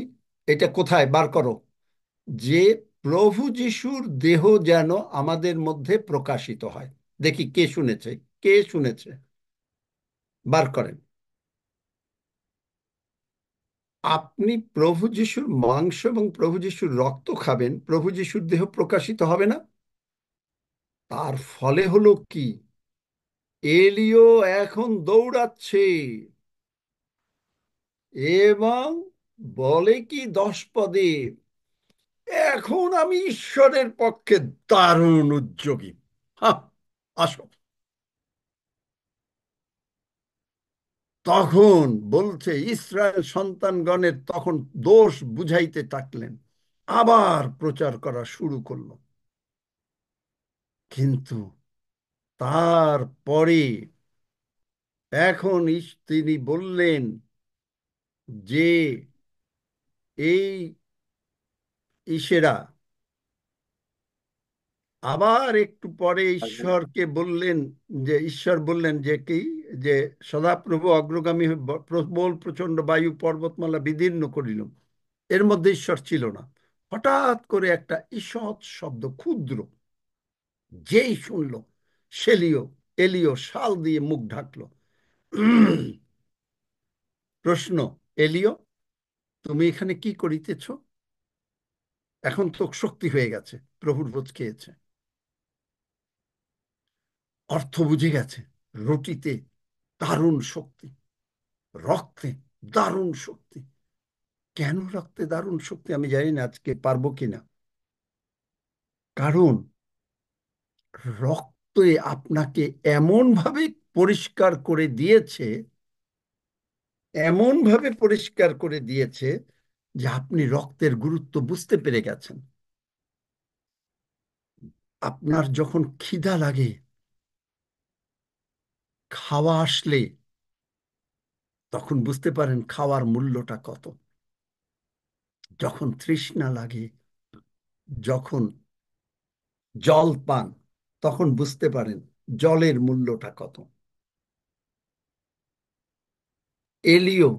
B: এটা কোথায় বার করো, যে প্রভু যিশুর দেহ যেন আমাদের মধ্যে প্রকাশিত হয়। দেখি কে শুনেছে, কে শুনেছে, বার করেন। আপনি প্রভু যিশুর মাংস এবং প্রভু যিশুর রক্ত খাবেন, প্রভু যিশুর দেহ প্রকাশিত হবে না? তার ফলে হলো কি, এলিও এখন দৌড়াচ্ছে এবং বলে কি 10 পদে, এখন আমি ঈশ্বরের পক্ষে দারুণ উদ্যোগী। হ্যাঁ, আসো। তখন বলছে, ইসরায়েল সন্তানগণের তখন দোষ বুঝাইতে থাকলেন, আবার প্রচার করা শুরু করলো। কিন্তু তারপরে এখন তিনি বললেন যে এই ইসেরা আবার একটু পরে ঈশ্বরকে বললেন, যে ঈশ্বর বললেন যে কি, যে সদাপ্রভু অগ্রগামী হয়ে প্রবল প্রচন্ড বায়ু পর্বতমালা বিদীর্ণ করিল। এর মধ্যে ঈশ্বর ছিল না। হঠাৎ করে একটা ঈষৎ শব্দ, ক্ষুদ্র, যেই শুনলো, এলিও শাল দিয়ে মুখ ঢাকলো। প্রশ্ন, এলিও তুমি এখানে কি করিতেছ? এখন তো শক্তি হয়ে গেছে, প্রভুর ভোজ খেয়েছে। অর্থ বুঝে গেছে। রুটিতে দারুণ শক্তি, রক্তে দারুণ শক্তি। কেন রক্তে দারুণ শক্তি আমি জানি না আজকে পারবো কিনা। কারণ রক্তে আপনাকে এমন ভাবে পরিষ্কার করে দিয়েছে, এমন ভাবে পরিষ্কার করে দিয়েছে যে আপনি রক্তের গুরুত্ব বুঝতে পেরে গেছেন। আপনার যখন খিদা লাগে, খাওয়া আসলে তখন বুঝতে পারেন খাওয়ার মূল্যটা কত। যখন তৃষ্ণা লাগে, যখন জল পান, তখন বুঝতে পারেন জলের মূল্যটা কত। এলিও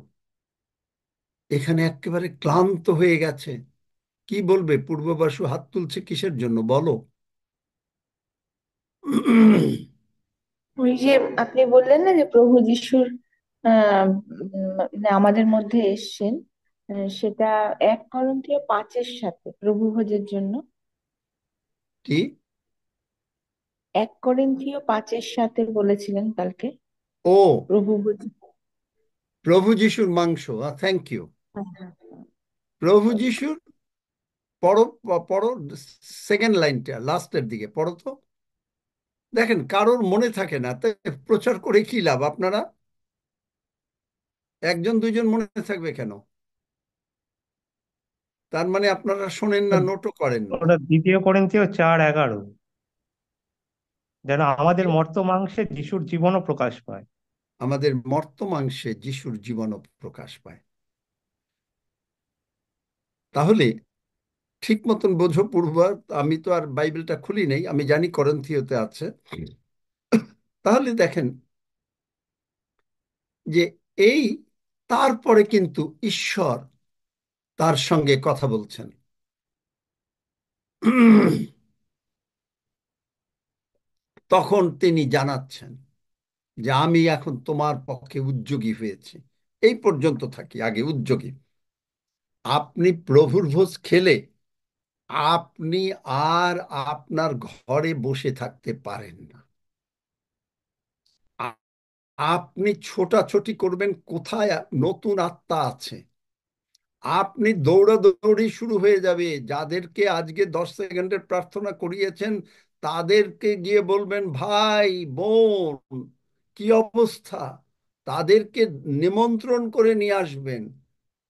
B: এখানে একেবারে ক্লান্ত হয়ে গেছে। কি বলবে? পূর্ববাসু হাত তুলছে কিসের জন্য বলো?
G: ওই যে আপনি বললেন না যে প্রভু যিশুর মানে আমাদের মধ্যে এসছেন, সেটা 1 করিন্থীয় 5-এর সাথে প্রভু ভোজের জন্য।
B: কি?
G: 1 করিন্থীয় 5-এর সাথে বলেছিলেন কালকে
B: ও,
G: প্রভু ভোজ।
B: প্রভু যিশুর মাংস। Thank you. প্রভু যিশুর, পড়ো পড়ো, সেকেন্ড লাইনটা লাস্টের দিকে পড়ো তো। দেখেন কারোর মনে থাকে না, তাই প্রচার করে কি লাভ? আপনারা একজন দুইজন মনে থাকবে কেন? তার মানে আপনারা শোনেন না, নোটও করেন না।
A: ওটা 2 করিন্থীয় 4:11, যেন আমাদের মর্ত মাংসে যিশুর জীবনও প্রকাশ পায়।
B: আমাদের মর্ত মাংসে যিশুর জীবনও প্রকাশ পায়। তাহলে ঠিক মতন বোঝো পূর্বার। আমি তো আর বাইবেলটা খুলি নাই, আমি জানি করিন্থীয়তে আছে। তাহলে দেখেন যে এই তারপরে কিন্তু ঈশ্বর তার সঙ্গে কথা বলছেন। তখন তিনি জানাচ্ছেন যে আমি এখন তোমার পক্ষে উদ্যোগী হয়েছি। এই পর্যন্ত থাকি, আগে উদ্যোগী। আপনি প্রভুর ভোজ খেলে আপনি আর আপনার ঘরে বসে থাকতে পারেন না। আ- আপনি ছোটাছুটি করবেন কোথায় নতুন আত্মা আছে। আপনি দৌড়াদৌড়ি শুরু হয়ে যাবে। যাদেরকে আজকে 10 সেকেন্ডের প্রার্থনা করিয়েছেন তাদেরকে গিয়ে বলবেন, ভাই বোন কি অবস্থা, তাদেরকে নিমন্ত্রণ করে নিয়ে আসবেন।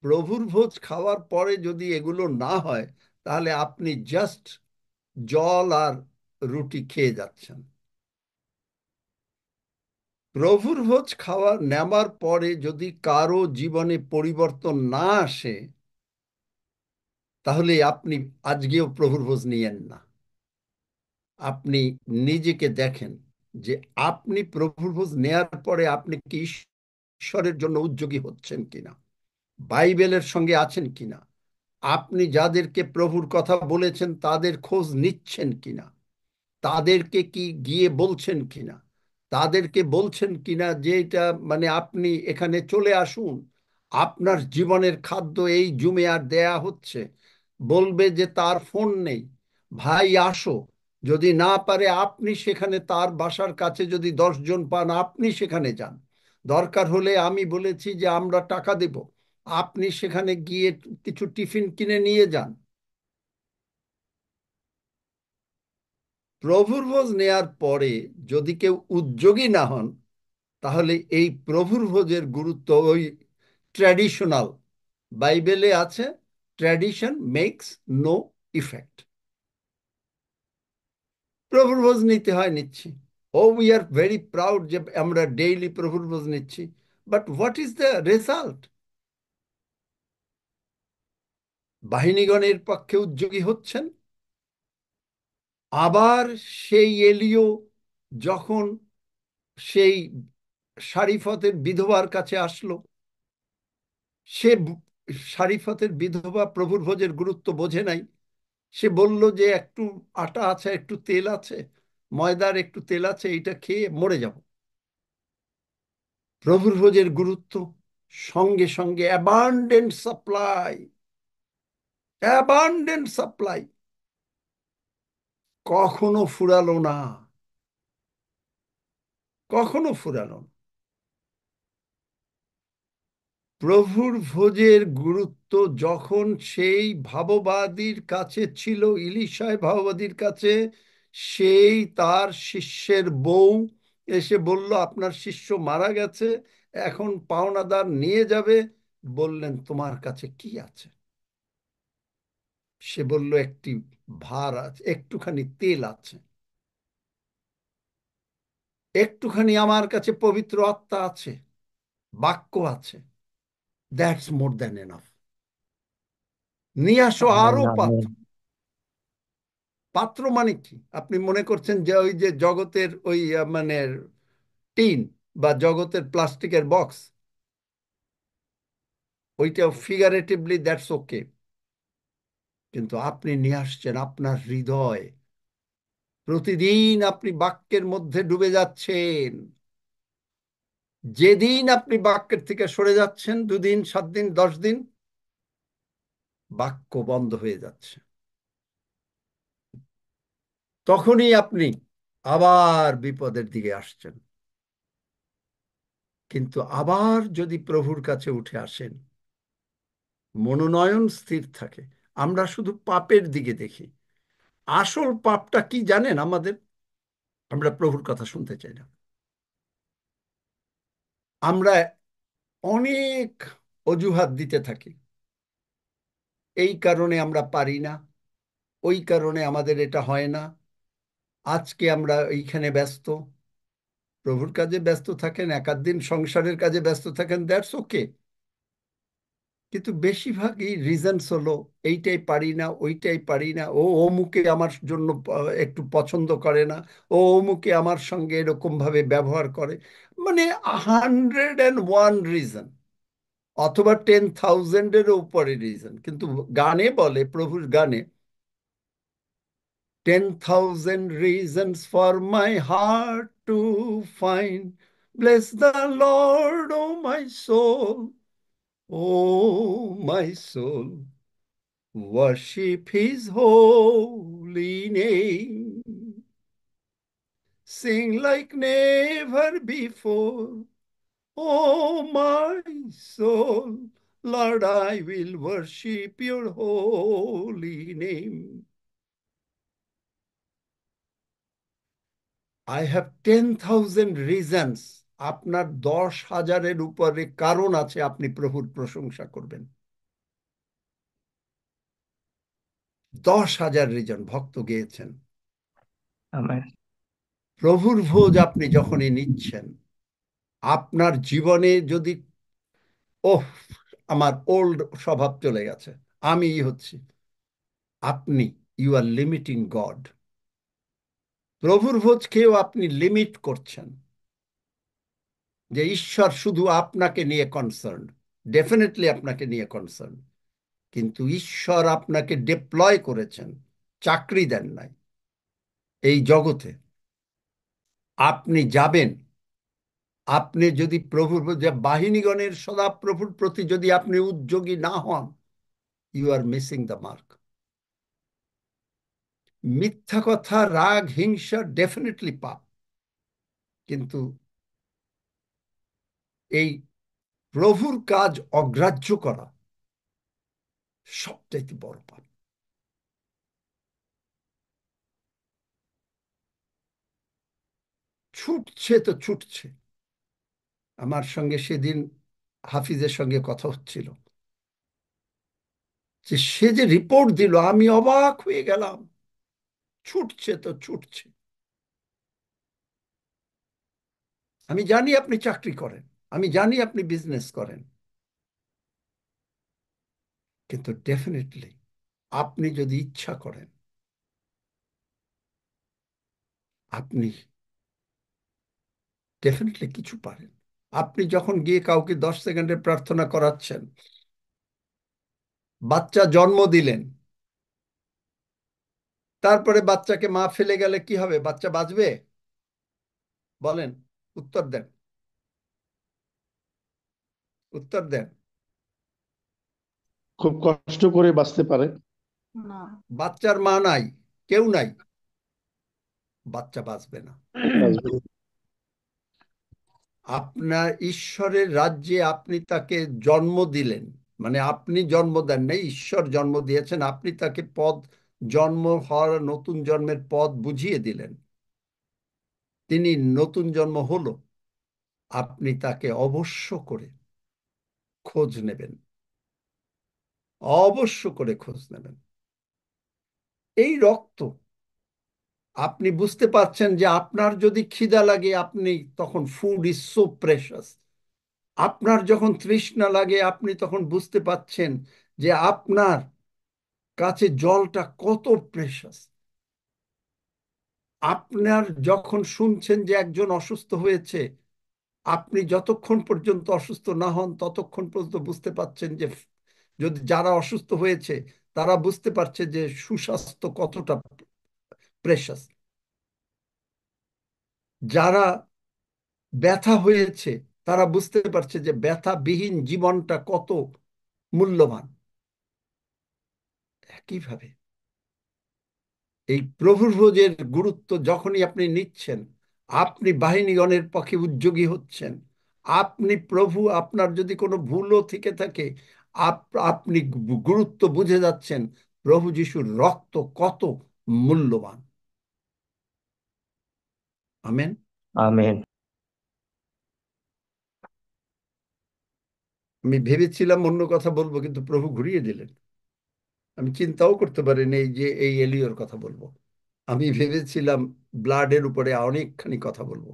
B: প্রভুর ভোজ খাওয়ার পরে যদি এগুলো না হয়, তাহলে আপনি জাস্ট জল আর রুটি খেয়ে যাচ্ছেন। প্রভুর ভোজ খাওয়া নেবার পরে যদি কারো জীবনে পরিবর্তন না আসে, তাহলে আপনি আজকেও প্রভুর ভোজ নিয়েন না। আপনি নিজেকে দেখেন যে আপনি প্রভুর ভোজ নেয়ার পরে আপনি কি ঈশ্বরের জন্য উদ্যোগী হচ্ছেন কিনা, বাইবেলের সঙ্গে আছেন কিনা, আপনি যাদেরকে প্রভুর কথা বলেছেন তাদের খোঁজ নিচ্ছেন কিনা, তাদেরকে কি গিয়ে বলছেন কিনা, তাদেরকে বলছেন কিনা যে এটা মানে আপনি এখানে চলে আসুন, আপনার জীবনের খাদ্য এই জুমে আর দেয়া হচ্ছে। বলবে যে তার ফোন নেই, ভাই আসো। যদি না পারে আপনি সেখানে তার বাসার কাছে যদি 10 জন পান আপনি সেখানে যান। দরকার হলে আমি বলেছি যে আমরা টাকা দেব, আপনি সেখানে গিয়ে কিছু টিফিন কিনে নিয়ে যান। প্রভুর ভোজ নেয়ার পরে যদি কেউ উদ্যোগী না হন, তাহলে এই প্রভুর ভোজের গুরুত্ব ওই ট্র্যাডিশনাল, বাইবেলে আছে ট্র্যাডিশন মেক্স নো ইফেক্ট। প্রভুর ভোজ নিতে হয়, নিচ্ছি। Oh we are very proud যে আমরা ডেইলি প্রভুর ভোজ নিচ্ছি। But what is the result? বাহিনীগণের পক্ষে উদ্যোগী হচ্ছেন। আবার সেই এলিও যখন সেই সারিফতের বিধবার কাছে আসলো, সে সারিফতের বিধবা প্রভুর ভোজের গুরুত্ব বোঝে নাই। সে বলল যে একটু আটা আছে, একটু তেল আছে, ময়দার একটু তেল আছে, এইটা খেয়ে মরে যাব। প্রভুর ভোজের গুরুত্ব সঙ্গে সঙ্গে অ্যাবান্ডেন্ট সাপ্লাই, অ্যাবান্ডেন্ট সাপ্লাই, কখনো ফুরালো না। কখনো ফুরানো না। প্রভুর ভোজের গুরুত্ব যখন সেই ভাববাদীর কাছে ছিল, ইলিশায় ভাববাদীর কাছে, সেই তার শিষ্যের বউ এসে বলল, আপনার শিষ্য মারা গেছে, এখন পাওনাদার নিয়ে যাবে। বললেন, তোমার কাছে কি আছে? সে বলল, একটি ভার আছে, একটুখানি তেল আছে, একটুখানি আমার কাছে পবিত্র আত্মা আছে, বাক্য আছে। That's more than enough. নিয়ে আসো
A: আমেন,
B: আরো
A: আমেন।
B: পাত্র। পাত্র মানে কি? আপনি মনে করছেন যে ওই যে জগতের ওই মানে টিন বা জগতের প্লাস্টিকের বক্স, ওইটা ফিগারেটিভলি দ্যাটস ওকে, কিন্তু আপনি নিয়ে আসছেন আপনার হৃদয়। প্রতিদিন আপনি বাক্যের মধ্যে ডুবে যাচ্ছেন। যেদিন আপনি বাক্যের থেকে সরে যাচ্ছেন, 2 দিন, 7 দিন, 10 দিন, বাক্য বন্ধ হয়ে যাচ্ছে। তখনই আপনি আবার বিপদের দিকে আসছেন। কিন্তু আবার যদি প্রভুর কাছে উঠে আসেন, মনোনয়ন স্থির থাকে। আমরা শুধু পাপের দিকে দেখি। আসল পাপটা কি জানেন আমাদের? আমরা প্রভুর কথা শুনতে চাই না। আমরা অনেক অজুহাত দিতে থাকি। এই কারণে আমরা পারি না, ওই কারণে আমাদের এটা হয় না, আজকে আমরা এইখানে ব্যস্ত। প্রভুর কাজে ব্যস্ত থাকেন, এক আধ দিন সংসারের কাজে ব্যস্ত থাকেন, দ্যাটস ওকে। কিন্তু বেশিরভাগই রিজনস হলো, এইটাই পারি না, ওইটাই পারি না, ও অমুকে আমার জন্য একটু পছন্দ করে না, ও অমুকে আমার সঙ্গে এরকম ভাবে ব্যবহার করে। মানে 101 রিজন, অথবা 10,000-এরও উপরে রিজন। কিন্তু গানে বলে, প্রভুর গানে, 10,000 reasons for my heart to find. Bless the Lord, oh my soul, oh my soul. Worship his holy name. Sing like never before. Oh my soul, Lord, I will worship your holy name. I have 10,000 reasons. আপনার 10,000-এর উপরে কারণ আছে আপনি প্রভুর প্রশংসা করবেন। 10,000 reason ভক্ত গেয়েছেন।
A: আমেন।
B: প্রভুর ভোজ আপনি যখনই নিচ্ছেন, আপনার জীবনে যদি, ওহ, আমার ওল্ড স্বভাব চলে গেছে, আমি হচ্ছি, আপনি, ইউ আর লিমিটিং গড। প্রভুর ভোজ খেয়েও আপনি লিমিট করছেন যে ঈশ্বর শুধু আপনাকে নিয়ে কনসার্ন। ডেফিনেটলি আপনাকে নিয়ে কনসার্ন, কিন্তু ঈশ্বর আপনাকে ডিপ্লয় করেছেন, চাকরি দেন নাই এই জগতে। আপনি যাবেন, আপনি যদি প্রভুর যে বাহিনীগণের সদা প্রভুর প্রতি যদি আপনি উদ্যোগী না হন, you are missing the mark. মিথ্যা কথা, রাগ, হিংসা ডেফিনেটলি পাপ, কিন্তু এই প্রভুর কাজ অগ্রাহ্য করা সবচাইতে বড় পাপ। ছুটছে তো ছুটছে। আমার সঙ্গে সেদিন হাফিজের সঙ্গে কথা হচ্ছিল, যে সে যে রিপোর্ট দিল, আমি অবাক হয়ে গেলাম। ছুটছে তো ছুটছে। আমি জানি আপনি চাকরি করেন, আমি জানি আপনি বিজনেস করেন, কিন্তু ডেফিনেটলি আপনি যদি ইচ্ছা করেন, আপনি ডেফিনেটলি কিছু পারেন। আপনি যখন গিয়ে কাউকে 10 সেকেন্ডের প্রার্থনা করাচ্ছেন, বাচ্চা জন্ম দিলেন, তারপরে বাচ্চাকে মা ফেলে গেলে কি হবে? বাচ্চা বাঁচবে? বলেন, উত্তর দেন, উত্তর দেন।
H: খুব কষ্ট করে বাঁচতে পারে।
G: না।
B: বাচ্চার মা নাই, কেউ নাই, বাচ্চা বাঁচবে না।
H: বাঁচবে না।
B: আপনার ঈশ্বরের রাজ্যে আপনি তাকে জন্ম দিলেন, মানে আপনি জন্ম দেন নাই, ঈশ্বর জন্ম দিয়েছেন, আপনি তাকে পদ, জন্ম হওয়ার নতুন জন্মের পদ বুঝিয়ে দিলেন, তিনি নতুন জন্ম হলো। আপনি তাকে অবশ্য করে খোঁজ নেবেন, অবশ্য করে খোঁজ নেবেন। এই রক্ত, আপনি বুঝতে পারছেন যে আপনার যদি খিদা লাগে, আপনি তখন, ফুড ইজ সো প্রেশাস, আপনার যখন তৃষ্ণা লাগে আপনি তখন বুঝতে পাচ্ছেন যে আপনার কাছে জলটা কত প্রেশাস। আপনার যখন শুনছেন যে একজন অসুস্থ হয়েছে, আপনি যতক্ষণ পর্যন্ত অসুস্থ না হন ততক্ষণ পর্যন্ত বুঝতে পাচ্ছেন যে, যদি যারা অসুস্থ হয়েছে তারা বুঝতে পারছে যে সুস্বাস্থ্য কতটা প্রেশাস। যারা ব্যথা হয়েছে তারা বুঝতে পারছে যে ব্যথাবিহীন জীবনটা কত মূল্যবান। একইভাবে এই প্রভুর ভোজের গুরুত্ব যখনই আপনি নিচ্ছেন, আপনি বাহিনীগণের পক্ষে উদ্যোগী হচ্ছেন। আপনি প্রভু, আপনার যদি কোনো ভুলও থেকে থাকে, আপনি গুরুত্ব বুঝে যাচ্ছেন প্রভু যিশুর রক্ত কত মূল্যবান। আমেন।
A: আমেন।
B: আমি ভেবেছিলাম অন্য কথা বলবো, কিন্তু প্রভু ঘুরিয়ে দিলেন। আমি চিন্তাও করতে পারিনি এই যে এই এলিয়র কথা বলবো। আমি ভেবেছিলাম ব্লাডের উপরে অনেকখানি কথা বলবো,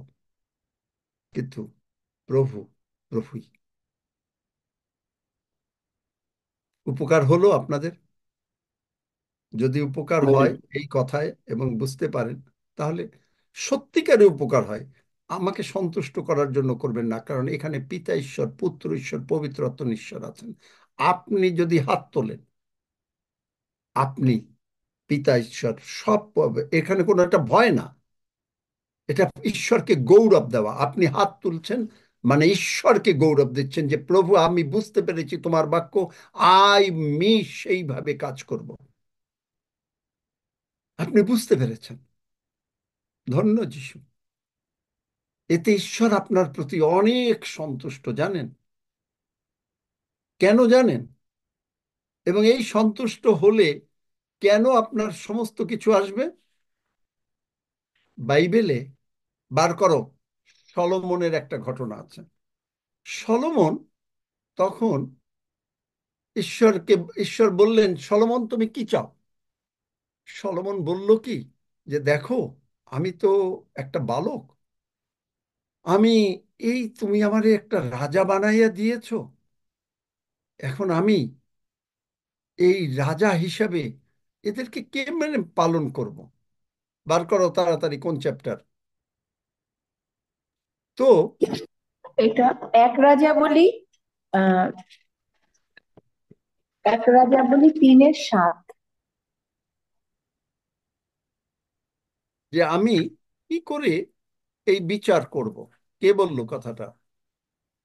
B: কিন্তু প্রভু, প্রভুই। উপকার হলো আপনাদের? যদি উপকার হয় এই কথায় এবং বুঝতে পারেন, তাহলে সত্যিকারে উপকার হয়। আমাকে সন্তুষ্ট করার জন্য করবেন না, কারণ এখানে পিতা ঈশ্বর, পুত্র ঈশ্বর, পবিত্র আত্মা ঈশ্বর আছেন। আপনি যদি হাত তোলেন, আপনি পিতা ঈশ্বর সব পাবে। এখানে কোনো একটা ভয় না, এটা ঈশ্বরকে গৌরব দেওয়া। আপনি হাত তুলছেন মানে ঈশ্বরকে গৌরব দিচ্ছেন যে প্রভু, আমি বুঝতে পেরেছি তোমার বাক্য, আমি সেইভাবে কাজ করব। আপনি বুঝতে পেরেছেন, ধন্য যিশু। এতে ঈশ্বর আপনার প্রতি অনেক সন্তুষ্ট, জানেন কেন? জানেন? এবং এই সন্তুষ্ট হলে কেন আপনার সমস্ত কিছু আসবে? বাইবেলে বার করো, সলোমনের একটা ঘটনা আছে। সলোমন তখন ঈশ্বরকে, ঈশ্বর বললেন, সলোমন তুমি কি চাও? সলোমন বলল কি, যে দেখো, আমি তো একটা বালক, আমি, এই তুমি আমারে একটা রাজা বানাইয়া দিয়েছো, এখন আমি এই রাজা হিসাবে এদেরকে কেমনে পালন করব? বার করো তাড়াতাড়ি কোন চ্যাপ্টার। তো
G: এটা এক রাজা বলি, আহ 1 রাজা বলি 3-7।
B: যে আমি কি করে এই বিচার করব? কে বললো কথাটা?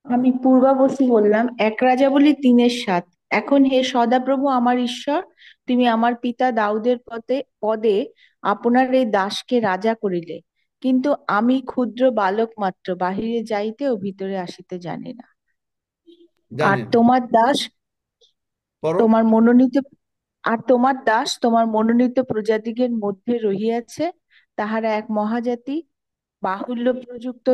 G: আমি পূর্বাবস্থায় বললাম 1 রাজা বলি 3-7। এখন হে সদাপ্রভু আমার ঈশ্বর, তুমি আমার পিতা দাউদের পদে পদে আপনার এই দাসকে রাজা করিলে, কিন্তু আমি ক্ষুদ্র বালক মাত্র, বাহিরে যাইতে ও ভিতরে আসিতে জানি না। আর
B: জানেন?
G: তোমার দাস
B: পড়ো।
G: তোমার মনোনীত আর তোমার দাস তোমার মনোনীত প্রজাদিগের মধ্যে রহিয়াছে, তাহারা এক মহাজাতি, বাহুল্য প্রযুক্ত,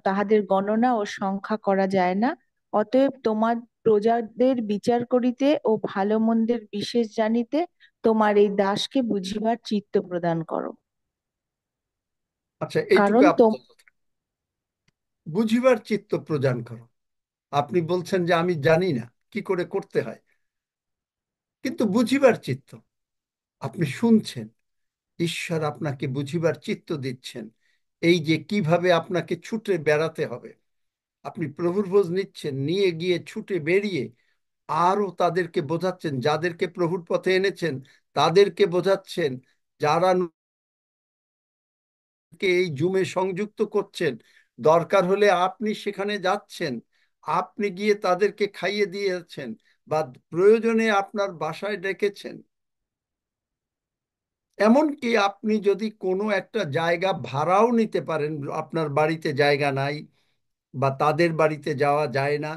G: তাহাদের গণনা ও সংখ্যা করা যায় না। অতএব তোমার প্রজাদের বিচার করিতে ও ভালো মন্দের বিশেষ জানিতে তোমার এই দাসকে বুঝিবার চিত্ত প্রদান করো।
B: আচ্ছা, এইটুকু
G: কারণ
B: আপাতত বুঝিবার চিত্ত প্রদান করো। আপনি বলছেন যে আমি জানি না কি করে করতে হয়, কিন্তু বুঝিবার চিত্ত, আপনি শুনছেন ঈশ্বর আপনাকে বুঝিবার চিত্ত দিচ্ছেন, এই যে কিভাবে আপনাকে ছুটে বেড়াতে হবে। আপনি প্রভুর ভোজ নিচ্ছেন, নিয়ে গিয়ে ছুটে বেরিয়ে আরো তাদেরকে বোঝাচ্ছেন, যাদেরকে প্রভুর পথে এনেছেন তাদেরকে বোঝাচ্ছেন, যারা এই জুমে সংযুক্ত করছেন, দরকার হলে আপনি সেখানে যাচ্ছেন, আপনি গিয়ে তাদেরকে খাইয়ে দিয়েছেন, বা প্রয়োজনে আপনার বাসায় ডেকেছেন। এমনকি আপনি যদি কোনো একটা জায়গা ভাড়াও নিতে পারেন, আপনার বাড়িতে জায়গা নাই, বা তাদের বাড়িতে যাওয়া যায় না,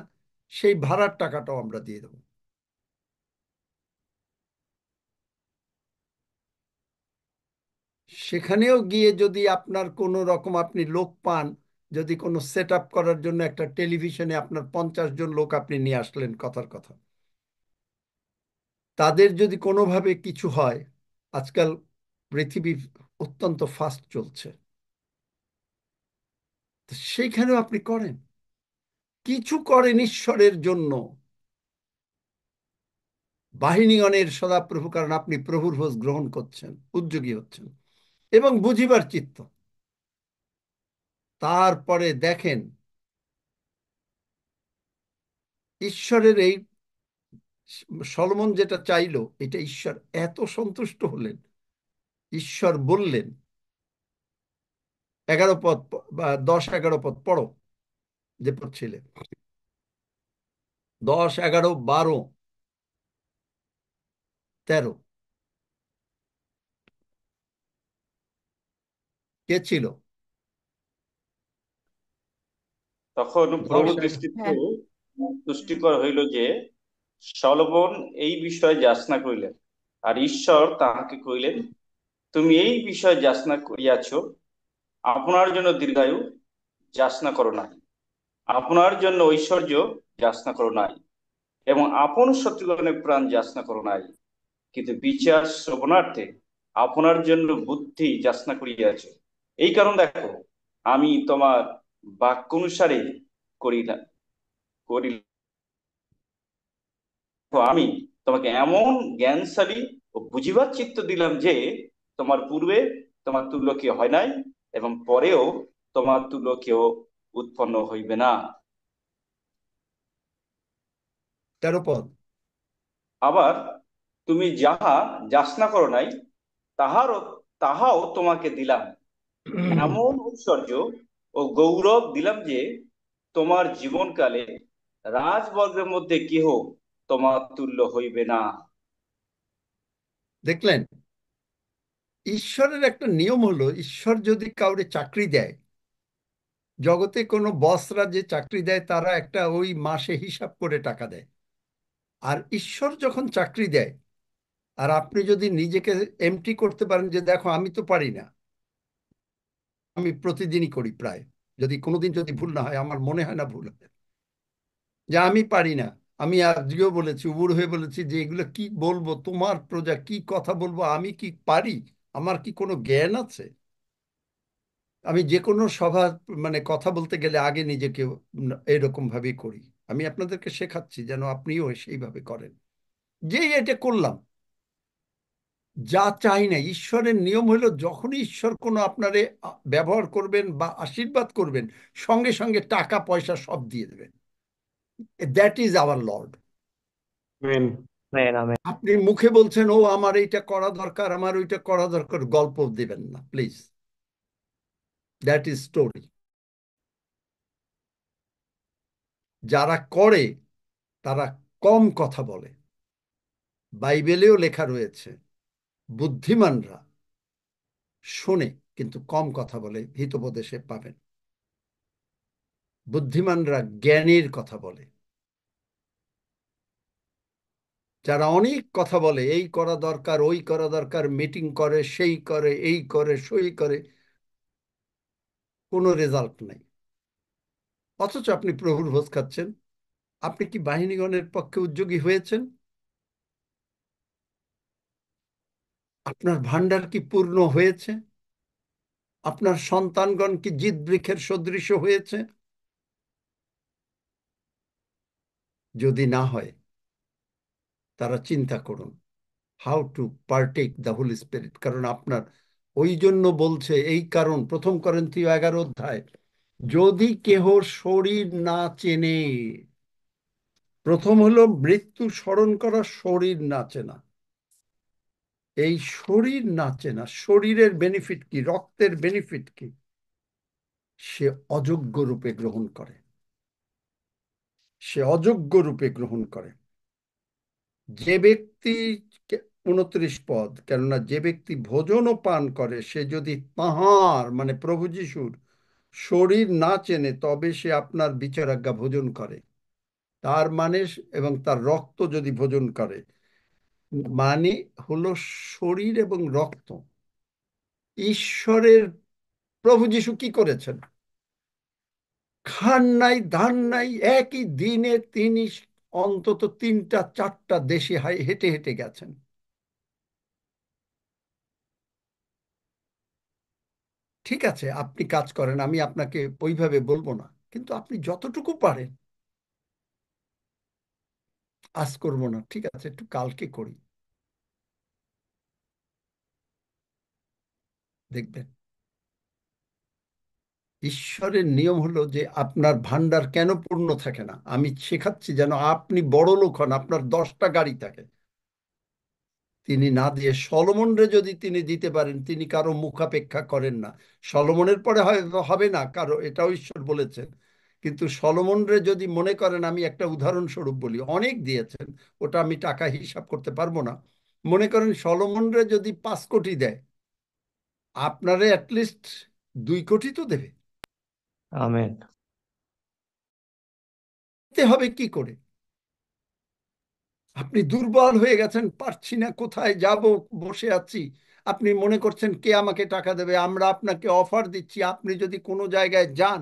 B: সেই ভাড়ার টাকাটাও আমরা দিয়ে দেবো। সেখানেও গিয়ে যদি আপনার কোনো রকম আপনি লোক পান, যদি কোনো সেট আপ করার জন্য একটা টেলিভিশনে আপনার 50 জন লোক আপনি নিয়ে আসলেন, কথার কথা, তাদের যদি কোনোভাবে কিছু হয়, আজকাল পৃথিবী অত্যন্ত ফাস্ট চলছে, তো সেইখানেও আপনি করেন, কিছু করেন ঈশ্বরের জন্য। বাহিনীগণের সদাপ্রভু, কারণ আপনি প্রভুর ভোজ গ্রহণ করছেন, উদ্যোগী হচ্ছেন এবং বুঝিবার চিত্ত। তারপরে দেখেন ঈশ্বরের এই সলোমন যেটা চাইলো, এটা ঈশ্বর এত সন্তুষ্ট হলেন, ঈশ্বর বললেন 11 পদ বা 10-11 পদ পড়ো, যে পড়ছিলে 10, 11, 12, 13, কে ছিল?
E: তখন প্রভু
B: 10,
E: দৃষ্টিতে
G: হ্যাঁ।
E: তুষ্টিকর হইল যে সলোমন এই বিষয়ে যাচনা করিলেন। আর ঈশ্বর তাহাকে কহিলেন, তুমি এই বিষয়ে যাচনা করিয়াছ, আপনার জন্য দীর্ঘায়ু যাচনা করো নাই, আপনার জন্য ঐশ্বর্য যাচনা করো নাই, এবং আপন শত্রুগণের প্রাণ যাচনা করো নাই, কিন্তু বিচার শ্রবণার্থে আপনার জন্য বুদ্ধি যাচনা করিয়াছ। এই কারণ দেখো, আমি তোমার বাক্য অনুসারে করিলাম করিল আমি তোমাকে এমন জ্ঞানশালী ও বুঝিবার চিত্ত দিলাম যে তোমার পূর্বে তোমার তুল্য কেউ হয় নাই, এবং পরেও তোমার তুল্য কেউ উৎপন্ন হইবে না।
B: 13 পদ।
E: আবার তুমি যাহা যাচনা করো নাই, তাহারও তাহাও তোমাকে দিলাম, এমন ঐশ্বর্য ও গৌরব দিলাম যে তোমার জীবনকালে রাজবর্গের মধ্যে কেহ তোমার তুল্য হইবে না।
B: দেখলেন, ঈশ্বরের একটা নিয়ম হলো, ঈশ্বর যদি কাউরে চাকরি দেয়, জগতে কোনো বসরা যে চাকরি দেয় তারা একটা ওই মাসে হিসাব করে টাকা দেয়। আর ঈশ্বর যখন চাকরি দেয়, আর আপনি যদি নিজেকে এমটি করতে পারেন যে দেখো আমি তো পারি না, আমি প্রতিদিনই করি প্রায়, যদি কোনোদিন যদি ভুল না হয়, আমার মনে হয় না ভুল হয়, যে আমি পারি না। আমি আজকেও বলেছি, উবুড় হয়ে বলেছি যে এগুলো কি বলবো, তোমার প্রজা কি কথা বলবো, আমি কি পারি, আমার কি কোনো জ্ঞান আছে? আমি যে কোনো সভা মানে কথা বলতে গেলে আগে নিজেকে এরকম ভাবে করি। আমি আপনাদেরকে শেখাচ্ছি যেন আপনিও সেইভাবে করেন। যেই এটা করলাম, যা চাই না, ঈশ্বরের নিয়ম হলো যখনই ঈশ্বর কোনো আপনারে ব্যবহার করবেন বা আশীর্বাদ করবেন, সঙ্গে সঙ্গে টাকা পয়সা সব দিয়ে দেবেন। That is our Lord.
C: Amen.
A: Amen amen.
B: আপনি মুখে বলছেন ও আমার এইটা করা দরকার, আমার ওইটা করা দরকার, গল্প দিবেন না প্লিজ। That is story. যারা করে তারা কম কথা বলে। বাইবেলেও লেখা রয়েছে, বুদ্ধিমানরা শোনে কিন্তু কম কথা বলে, হিতোপদেশে পাবেন। বুদ্ধিমানরা জ্ঞানের কথা বলে। যারা অনেক কথা বলে, এই করা দরকার, ওই করা দরকার, মিটিং করে, সেই করে, এই করে, সই করে, কোনো রেজাল্ট নাই। অথচ আপনি প্রভুর ভোজ খাচ্ছেন। আপনি কি বাহিনীগণের পক্ষে উদ্যোগী হয়েছেন? আপনার ভান্ডার কি পূর্ণ হয়েছে? আপনার সন্তানগণ কি জিত বৃক্ষের সদৃশ হয়েছে? যদি না হয়, তারা চিন্তা করুন how to partake the holy spirit. কারণ আপনার ওই জন্য বলছে, এই কারণ 1 Corinthians 11 অধ্যায়, যদি কেহ শরীর না চেনে, প্রথম হলো মৃত্যু স্মরণ করা, শরীর না চেনা। এই শরীর না চেনা, শরীরের বেনিফিট কি, রক্তের বেনিফিট কি, সে অযোগ্য রূপে গ্রহণ করে। সে অযোগ্য রূপে গ্রহণ করে। যে ব্যক্তি, 29 পদ, কেননা যে ব্যক্তি ভোজন ও পান করে, সে যদি তাহার মানে প্রভু যিশুর শরীর না চেনে তবে সে আপনার বিচারাজ্ঞা ভোজন করে, তার মানে এবং তার রক্ত যদি ভোজন করে, মানে হলো শরীর এবং রক্ত। ঈশ্বরের প্রভু যিশু কি করেছেন? খান নাই, ধান নাই, একই দিনে তিনি অন্তত 3-4টা দেশে হেঁটে হেঁটে গেছেন। ঠিক আছে, আপনি কাজ করেন, আমি আপনাকে ওইভাবে বলবো না, কিন্তু আপনি যতটুকু পারেন। আজ করবো না, ঠিক আছে, একটু কালকে করি, দেখবেন। ঈশ্বরের নিয়ম হলো যে আপনার ভান্ডার কেন পূর্ণ থাকে না। আমি শেখাচ্ছি যেন আপনি বড় লোক হন, আপনার 10টা গাড়ি থাকে, তিনি না দিয়ে সলোমনরে যদি তিনি দিতে পারেন, তিনি কারো মুখাপেক্ষা করেন না। সলোমনের পরে হবে না কারো, এটাও ঈশ্বর বলেছেন। কিন্তু সলোমনরে যদি মনে করেন, আমি একটা উদাহরণস্বরূপ বলি, অনেক দিয়েছেন, ওটা আমি টাকা হিসাব করতে পারবো না। মনে করেন সলোমনরে যদি 5 কোটি দেয়, আপনারে অ্যাটলিস্ট 2 কোটি তো দেবে।
A: আমেন।
B: দিতে হবে কি করে? আপনি দুর্বল হয়ে গেছেন, পারছি না, কোথায় যাব, বসে আছি। আপনি মনে করছেন কে আমাকে টাকা দেবে। আমরা আপনাকে অফার দিচ্ছি, আপনি যদি কোনো জায়গায় যান,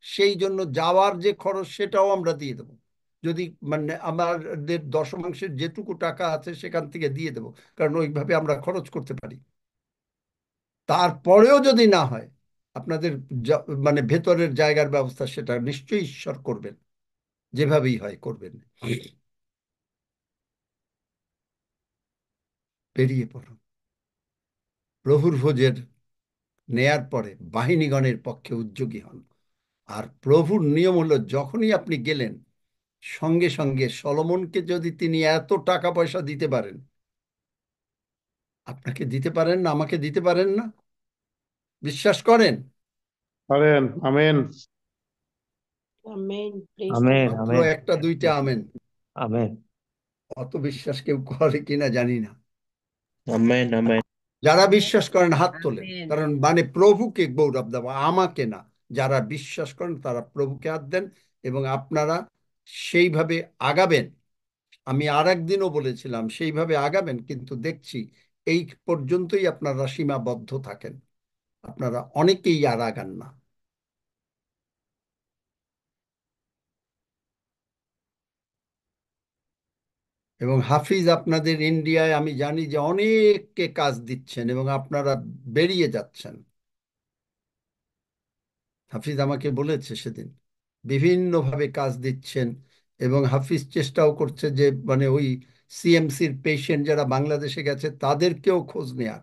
B: সেই জন্য যাওয়ার যে খরচ সেটাও আমরা দিয়ে দেবো। যদি মানে আমাদের দশমাংশের যেটুকু টাকা আছে সেখান থেকে দিয়ে দেবো, কারণ ওইভাবে আমরা খরচ করতে পারি। তারপরেও যদি না হয়, আপনাদের মানে ভেতরের জায়গার ব্যবস্থা সেটা নিশ্চয়ই ঈশ্বর করবেন, যেভাবেই হয় করবেন। বেরিয়ে পড়ুন, প্রভুর ভোজের নেয়ার পরে বাহিনীগণের পক্ষে উদ্যোগী হন। আর প্রভুর নিয়ম হলো, যখনই আপনি গেলেন, সঙ্গে সঙ্গে সলোমনকে যদি তিনি এত টাকা পয়সা দিতে পারেন, আপনাকে দিতে পারেন না, আমাকে দিতে পারেন না? বিশ্বাস করেন?
H: পারেন। Amen.
D: Amen. Praise the
A: amen.
D: Lord.
B: মাত্র
A: আমেন।
B: একটা দুইটা আমেন।
A: আমেন।
B: অত বিশ্বাস কেউ করে কিনা জানি না।
C: Amen, amen.
B: যারা বিশ্বাস করেন হাত তোলেন,
D: Amen.
B: কারণ মানে প্রভুকে গৌরব দেওয়া, আমাকে না। যারা বিশ্বাস করেন তারা প্রভুকে হাত দেন, এবং আপনারা সেইভাবে আগাবেন। আমি আর একদিনও বলেছিলাম সেইভাবে আগাবেন, কিন্তু দেখছি এই পর্যন্তই আপনারা সীমাবদ্ধ থাকেন, আপনারা অনেকেই আর আগান না। এবং হাফিজ আপনাদের ইন্ডিয়ায় আমি জানি যে অনেককে কাজ দিচ্ছেন, এবং আপনারা বেরিয়ে যাচ্ছেন। হাফিজ আমাকে বলেছে সেদিন, বিভিন্নভাবে কাজ দিচ্ছেন। এবং হাফিজ চেষ্টাও করছে যে মানে ওই সিএমসির পেশেন্ট যারা বাংলাদেশে গেছে তাদেরকেও খোঁজ নেয়ার।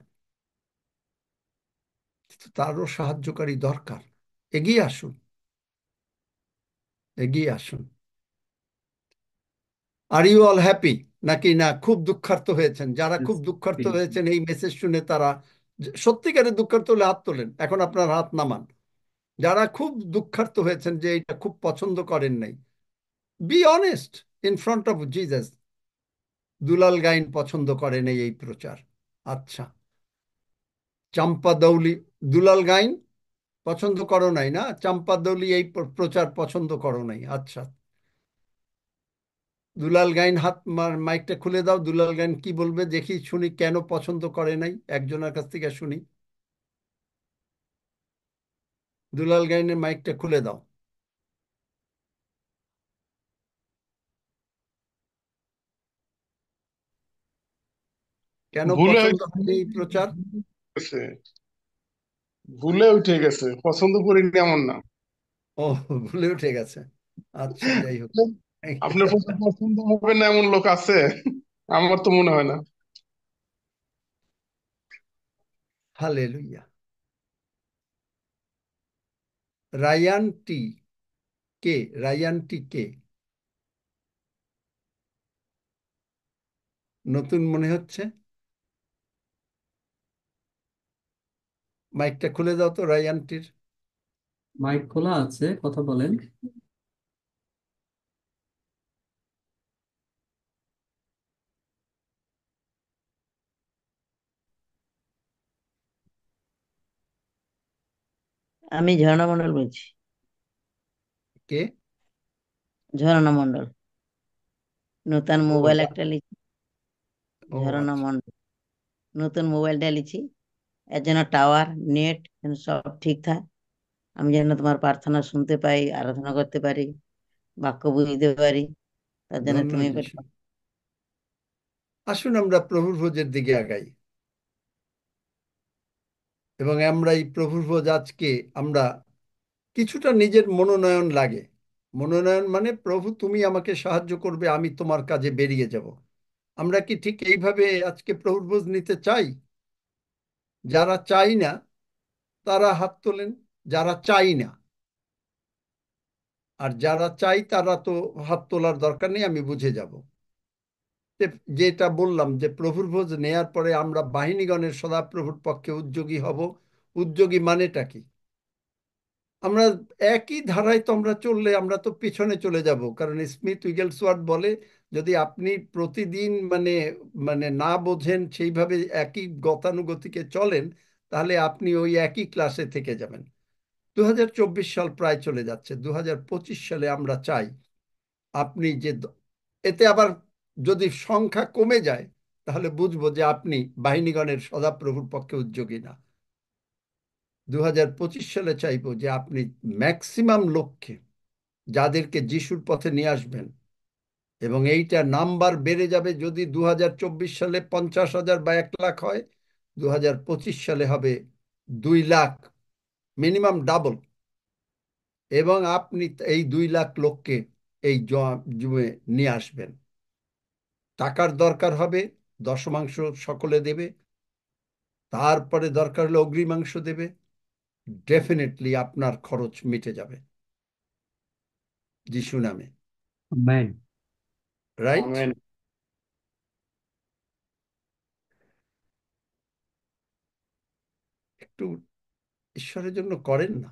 B: তারও সাহায্যকারী দরকার। এগিয়ে আসুন, এগিয়ে আসুন। আর ইউ অল হ্যাপি, নাকি না খুব দুঃখার্ত হয়েছেন? যারা খুব দুঃখার্ত হয়েছেন এই মেসেজ শুনে, তারা সত্যিকারের দুঃখার্ত হলে হাত তোলেন, এখন আপনার হাত নামান। যারা খুব দুঃখার্ত হয়েছেন যে এটা খুব পছন্দ করেন নাই, be honest in front of Jesus. Dulal Gain পছন্দ করেন এই প্রচার। আচ্ছা, চাম্পা দৌলি, দুলাল গাইন পছন্দ করো নাই না? চাম্পা দৌলি এই প্রচার পছন্দ করো নাই। আচ্ছা, দুলাল গাইন মাইকটা খুলে দাও। দুলাল গাইন কি বলবে দেখি, শুনি কেন পছন্দ করে নাই, একজনের কাছ থেকে শুনি। দুলাল গাইনের মাইকটা খুলে দাও। কেন
H: ভুলে
B: পছন্দ হয়নি এই প্রচার?
H: গেছে, ভুলে উঠে গেছে, পছন্দ করিনি এমন না।
B: ও, ভুলে উঠে গেছে। আচ্ছা, যাই হোক।
H: আপনার প্রতি পছন্দ হবে না এমন লোক আছে? আমার তো মনে হয় না।
B: হালেলুয়া। রায়ান টি কে? রায়ান টি কে? নতুন মনে হচ্ছে। মাইকটা খুলে দাও তো রায়ানটির।
I: মাইক খোলা আছে, কথা বলেন।
J: আমি ঝর্ণা মন্ডল বলছি।
B: কে?
J: ঝর্ণা মন্ডল। নতুন
B: ও
J: মোবাইল একটা লিছি।
B: ও
J: ঝর্ণা
B: আচ্ছা।
J: মন্ডল। নতুন মোবাইলটা লিছি, এর জন্য টাওয়ার নেট সব ঠিক থাকে। আমি যেন তোমার প্রার্থনা শুনতে পাই, আরাধনা করতে পারি, বাক্য বুঝতে পারি, তার জন্য
B: ধন্য
J: তুমি
B: যিশু। আসুন আমরা প্রভুর ভোজের দিকে আগাই, এবং আমরা এই প্রভুর ভোজ আজকে আমরা কিছুটা নিজের মনোনয়ন লাগে। মনোনয়ন মানে প্রভু তুমি আমাকে সাহায্য করবে, আমি তোমার কাজে বেরিয়ে যাব। আমরা কি ঠিক এইভাবে আজকে প্রভুর ভোজ নিতে চাই? যারা চাই না তারা হাত তোলেন, যারা চাই না। আর যারা চাই তারা তো হাত তোলার দরকার নেই, আমি বুঝে যাব। যেটা বললাম যে প্রভুর ভোজ নেয়ার পরে আমরা বাহিনীগণের সদাপ্রভুর পক্ষে উদ্যোগী হব। উদ্যোগী মানেটা কি? আমরা একই ধারায় তো আমরা চললে আমরা তো পিছনে চলে যাব, কারণ স্মিথ উইগেলসওয়ার্থ বলে যদি আপনি প্রতিদিন মানে মানে না বোঝেন সেইভাবে একই গতানুগতিকে চলেন, তাহলে আপনি ওই একই ক্লাসে থেকে যাবেন। 2024 সাল প্রায় চলে যাচ্ছে, 2025 সালে আমরা চাই আপনি যে এতে আবার যদি সংখ্যা কমে যায় তাহলে বুঝবো যে আপনি বাহিনীগণের সদাপ্রভুর পক্ষে উদ্যোগী না। 2025 সালে চাইবো যে আপনি ম্যাক্সিমাম লোককে, যাদেরকে যিশুর পথে নিয়ে আসবেন, এবং এইটা নাম্বার বেড়ে যাবে। যদি 2024 সালে 50,000 বা 1 লাখ হয়, 2025 সালে হবে 2 লাখ, মিনিমাম ডাবল। এবং আপনি এই 2 লাখ লোককে এই জমে নিয়ে আসবেন। টাকার দরকার হবে, দশমাংশ সকলে দেবে, তারপরে দরকার হলে অগ্রিমাংশ দেবে। ডেফিনেটলি আপনার খরচ মিটে যাবে যিশু নামে।
I: আমেন।
B: রাইট?
C: আমেন।
B: একটু ঈশ্বরের জন্য করেন না।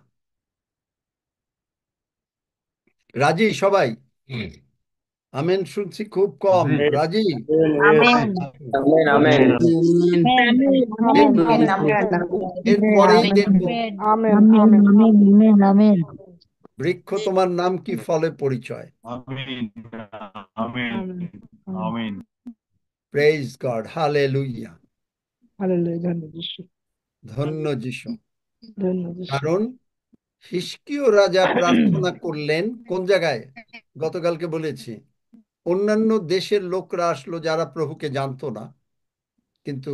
B: রাজি সবাই? আমেন শুনছি খুব কম।
I: আমেন।
B: রাজি?
C: আমেন। আমেন। আমেন।
B: এরপরেই দেখবো
K: আমেন আমেন আমেন
B: বৃক্ষ তোমার নাম কি, ফলে পরিচয়।
L: আমিন আমিন
K: আমেন
L: আমিন।
B: Praise God, hallelujah.
K: হালেলুয়া। ধন্য যিশু,
B: ধন্য যিশু।
K: ধন্য যিশু।
B: কারণ হিজকিয় রাজা প্রার্থনা করলেন কোন জায়গায়? গতকালকে বলেছি, অন্যান্য দেশের লোকরা আসলো যারা প্রভুকে জানতো না, কিন্তু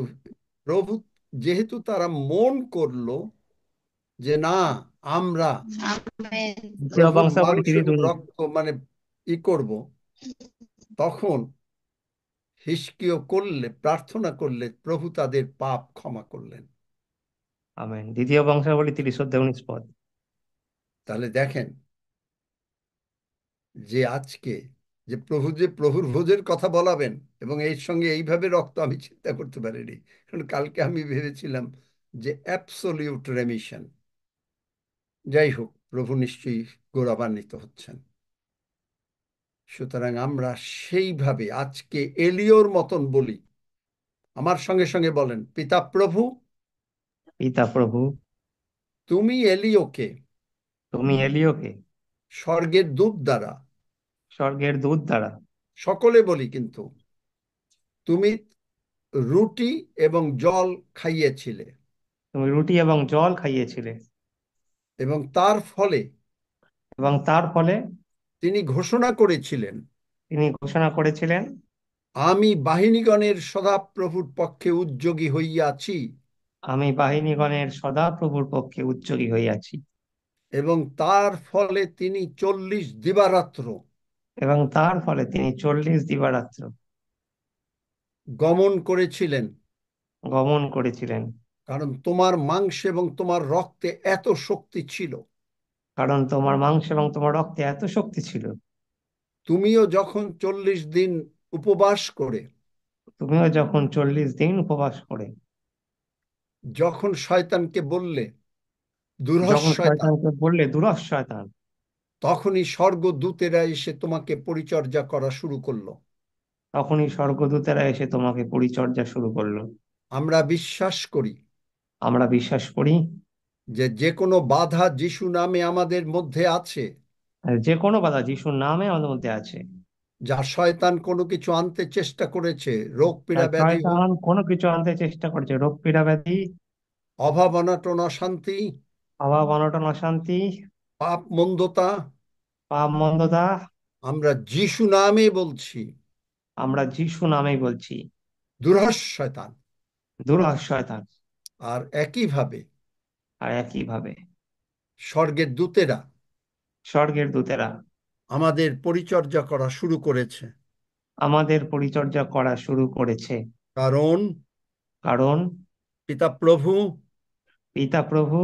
B: প্রভু যেহেতু তারা মন করলো যে না আমরা
A: দ্বিতীয়
B: প্রভুর
A: বংশাবলী
B: মাংস
A: 32।
B: এবং রক্ত মানে করব, তখন হিজকিয় করলে প্রার্থনা করলে প্রভু তাদের পাপ ক্ষমা করলেন।
A: আমেন। দ্বিতীয় বংশাবলী 30 অধ্যায় 19 পদ।
B: তাহলে দেখেন যে আজকে যে প্রভুর ভোজের কথা বলাবেন, এবং এর সঙ্গে এইভাবে রক্ত আমি চিন্তা করতে পারিনি, কারণ কালকে আমি ভেবেছিলাম যে অ্যাবসলিউট রেমিশন। যাই হোক, প্রভু নিশ্চয়ই গৌরবান্বিত হচ্ছেন। সুতরাং আমরা সেইভাবে আজকে এলিয়োর মতন বলি। আমার সঙ্গে সঙ্গে বলেন, পিতা প্রভু,
A: পিতা প্রভু,
B: তুমি এলিয়োকে
A: তুমি এলিওকে
B: স্বর্গের দূত দ্বারা,
A: স্বর্গের দূত দ্বারা,
B: সকলে বলি কিন্তু, তুমি রুটি এবং জল খাইয়েছিলে,
A: তুমি রুটি এবং জল খাইয়েছিলে,
B: এবং তার ফলে
A: এবং তার ফলে
B: তিনি ঘোষণা করেছিলেন,
A: তিনি ঘোষণা করেছিলেন,
B: আমি বাহিনীগণের সদাপ্রভুর পক্ষে উদ্যোগী হইয়াছি।
A: আমি বাহিনীগণের সদাপ্রভুর পক্ষে উদ্যোগী হইয়াছি।
B: এবং তার ফলে তিনি 40 দিবারাত্র
A: এবং তার ফলে তিনি 40 দিবারাত্র
B: গমন করেছিলেন।
A: গমন করেছিলেন।
B: কারণ তোমার মাংস এবং তোমার রক্তে এত শক্তি ছিল।
A: কারণ তোমার মাংস এবং তোমার রক্তে এত শক্তি ছিল।
B: তুমিও যখন 40 দিন উপবাস করে,
A: তুমিও যখন 40 দিন উপবাস করে,
B: যখন শয়তানকে বললে দুরহস
A: যখন
B: শয়তান,
A: শয়তানকে বললে দুরস শয়তান,
B: তখনই স্বর্গদূতেরা এসে তোমাকে পরিচর্যা করা শুরু করলো।
A: তখনই স্বর্গদূতেরা এসে তোমাকে পরিচর্যা শুরু করলো।
B: আমরা বিশ্বাস করি
A: আমরা বিশ্বাস করি
B: যে যে কোনো বাধা যিশু নামে আমাদের মধ্যে আছে,
A: যে কোনো বাধা যিশুর নামে আমাদের মধ্যে আছে।
B: যা শয়তান কোনো কিছু আনতে চেষ্টা করেছে, রোগ পীড়া
A: তার
B: ব্যাধি হোক,
A: শয়তান কোনো কিছু আনতে চেষ্টা করছে, রোগ পীড়া ব্যাধি,
B: অভাব অনটন অশান্তি,
A: অভাব অনটন অশান্তি,
B: পাপ মন্দতা,
A: পাপ মন্দতা,
B: আমরা যিশু নামে বলছি,
A: আমরা যিশু নামেই বলছি,
B: দুরস শয়তান।
A: দুর্ভাগ্য শয়তান।
B: আর একইভাবে
A: আর একইভাবে
B: স্বর্গের দূতেরা
A: স্বর্গের দূতেরা
B: আমাদের পরিচর্যা করা শুরু করেছে,
A: আমাদের পরিচর্যা করা শুরু করেছে।
B: কারণ
A: কারণ
B: পিতা প্রভু,
A: পিতা প্রভু,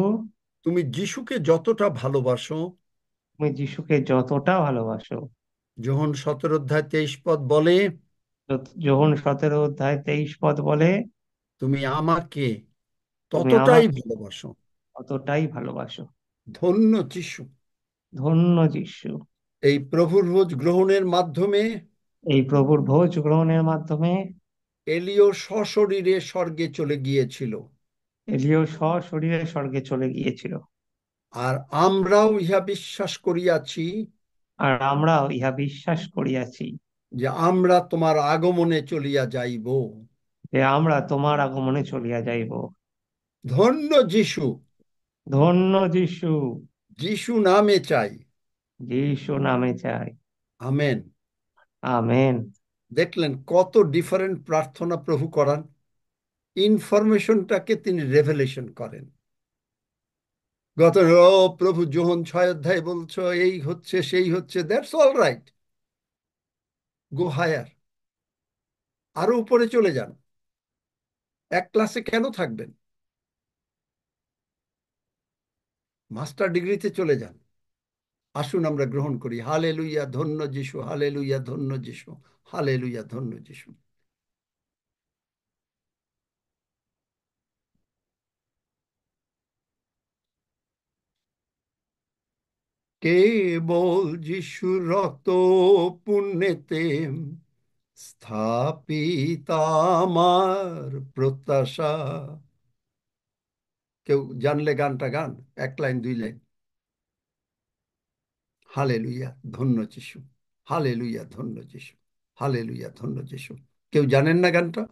B: তুমি যিশুকে যতটা ভালোবাসো,
A: তুমি যিশুকে যতটা ভালোবাসো,
B: যোহন 17 অধ্যায় 23 পদ বলে,
A: যোহন 17 অধ্যায় 23 পদ বলে,
B: তুমি আমাকে
A: তুমি
B: ততটাই
A: আমাকে
B: ভালোবাসো।
A: ততটাই ভালোবাসো।
B: ধন্য যিশু।
A: ধন্য যিশু।
B: এই প্রভুর ভোজ গ্রহণের মাধ্যমে
A: এই প্রভুর ভোজ গ্রহণের মাধ্যমে
B: এলিও সশরীরে স্বর্গে চলে গিয়েছিল,
A: এলিও সশরীরে স্বর্গে চলে গিয়েছিল।
B: আর আমরাও ইহা বিশ্বাস করিয়াছি
A: আর আমরাও ইহা বিশ্বাস করিয়াছি
B: যে আমরা তোমার আগমনে চলিয়া যাইব।
A: যে আমরা তোমার আগমনে চলিয়া যাইব।
B: ধন্য যিশু।
A: ধন্য যিশু।
B: যিশু নামে চাই।
A: যিশু নামে চাই।
B: আমেন।
A: আমেন।
B: দেখলেন কত ডিফারেন্ট প্রার্থনা প্রভু করান। ইনফরমেশনটাকে তিনি রেভেলেশন করেন। গত ও প্রভু যোহন 6 অধ্যায় বলছো এই হচ্ছে সেই হচ্ছে, that's all right, go higher, আরো উপরে চলে যান। এক ক্লাসে কেন থাকবেন? মাস্টার ডিগ্রিতে চলে যান। আসুন আমরা গ্রহণ করি। হালেলুয়া, ধন্য যিশু, হালেলুয়া, ধন্য যিশু, হালেলুয়া, ধন্য যিশু। কেবল যিশুর রক্ত পুণ্যেতে স্থাপিত আমার প্রত্যাশা। কেউ জানলে গানটা গান, 1 লাইন 2 লাইন। হালেলুয়া, ধন্য যিশু, হালেলুয়া, ধন্য যিশু, হালেলুয়া, ধন্য যিশু। কেউ জানেন না গানটা?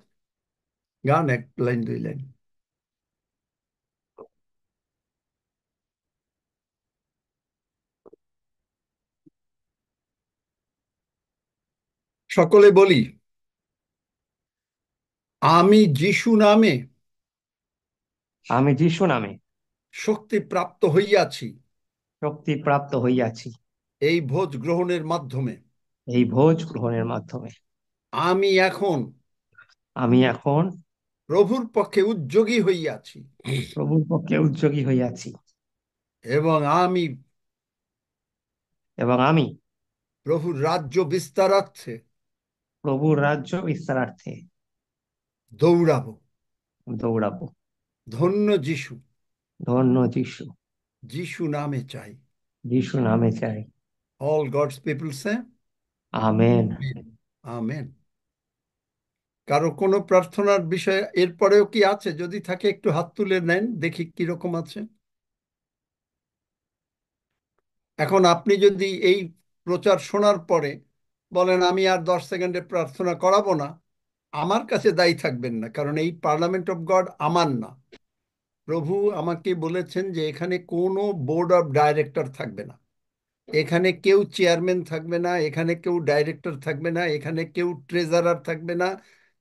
B: গান 1 লাইন 2 লাইন। সকলে বলি, আমি যিশু নামে
A: আমি যিশু নামে
B: শক্তি প্রাপ্ত হইয়াছি।
A: শক্তি প্রাপ্ত হইয়াছি।
B: এই ভোজ গ্রহণের মাধ্যমে
A: এই ভোজ গ্রহণের মাধ্যমে
B: আমি এখন
A: আমি
B: প্রভুর পক্ষে উদ্যোগী হইয়াছি,
A: প্রভুর পক্ষে উদ্যোগী হইয়াছি।
B: এবং আমি
A: আমি
B: প্রভুর রাজ্য বিস্তারার্থে
A: প্রভুর রাজ্য বিস্তারার্থে
B: দৌড়াবো।
A: দৌড়াবো।
B: ধন্য যিশু।
A: ধন্য যিশু।
B: যিশু নামে চাই।
A: যিশু নামে চাই।
B: অল গডস পিপল সে
A: আমেন।
B: আমেন। কারো কোনো প্রার্থনার বিষয় এরপরেও কি আছে? যদি থাকে একটু হাত তুলে নেন, দেখি কিরকম আছে। এখন আপনি যদি এই প্রচার শোনার পরে বলেন আমি আর 10 সেকেন্ডে প্রার্থনা করাবো না, আমার কাছে দায়ী থাকবেন না, কারণ এই পার্লামেন্ট অফ গড আমার না। প্রভু আমাকে বলেছেন যে এখানে কোনো বোর্ড অফ ডাইরেক্টর থাকবে না, এখানে কেউ চেয়ারম্যান থাকবে না, এখানে কেউ ডাইরেক্টর থাকবে না, এখানে কেউ ট্রেজারার থাকবে না।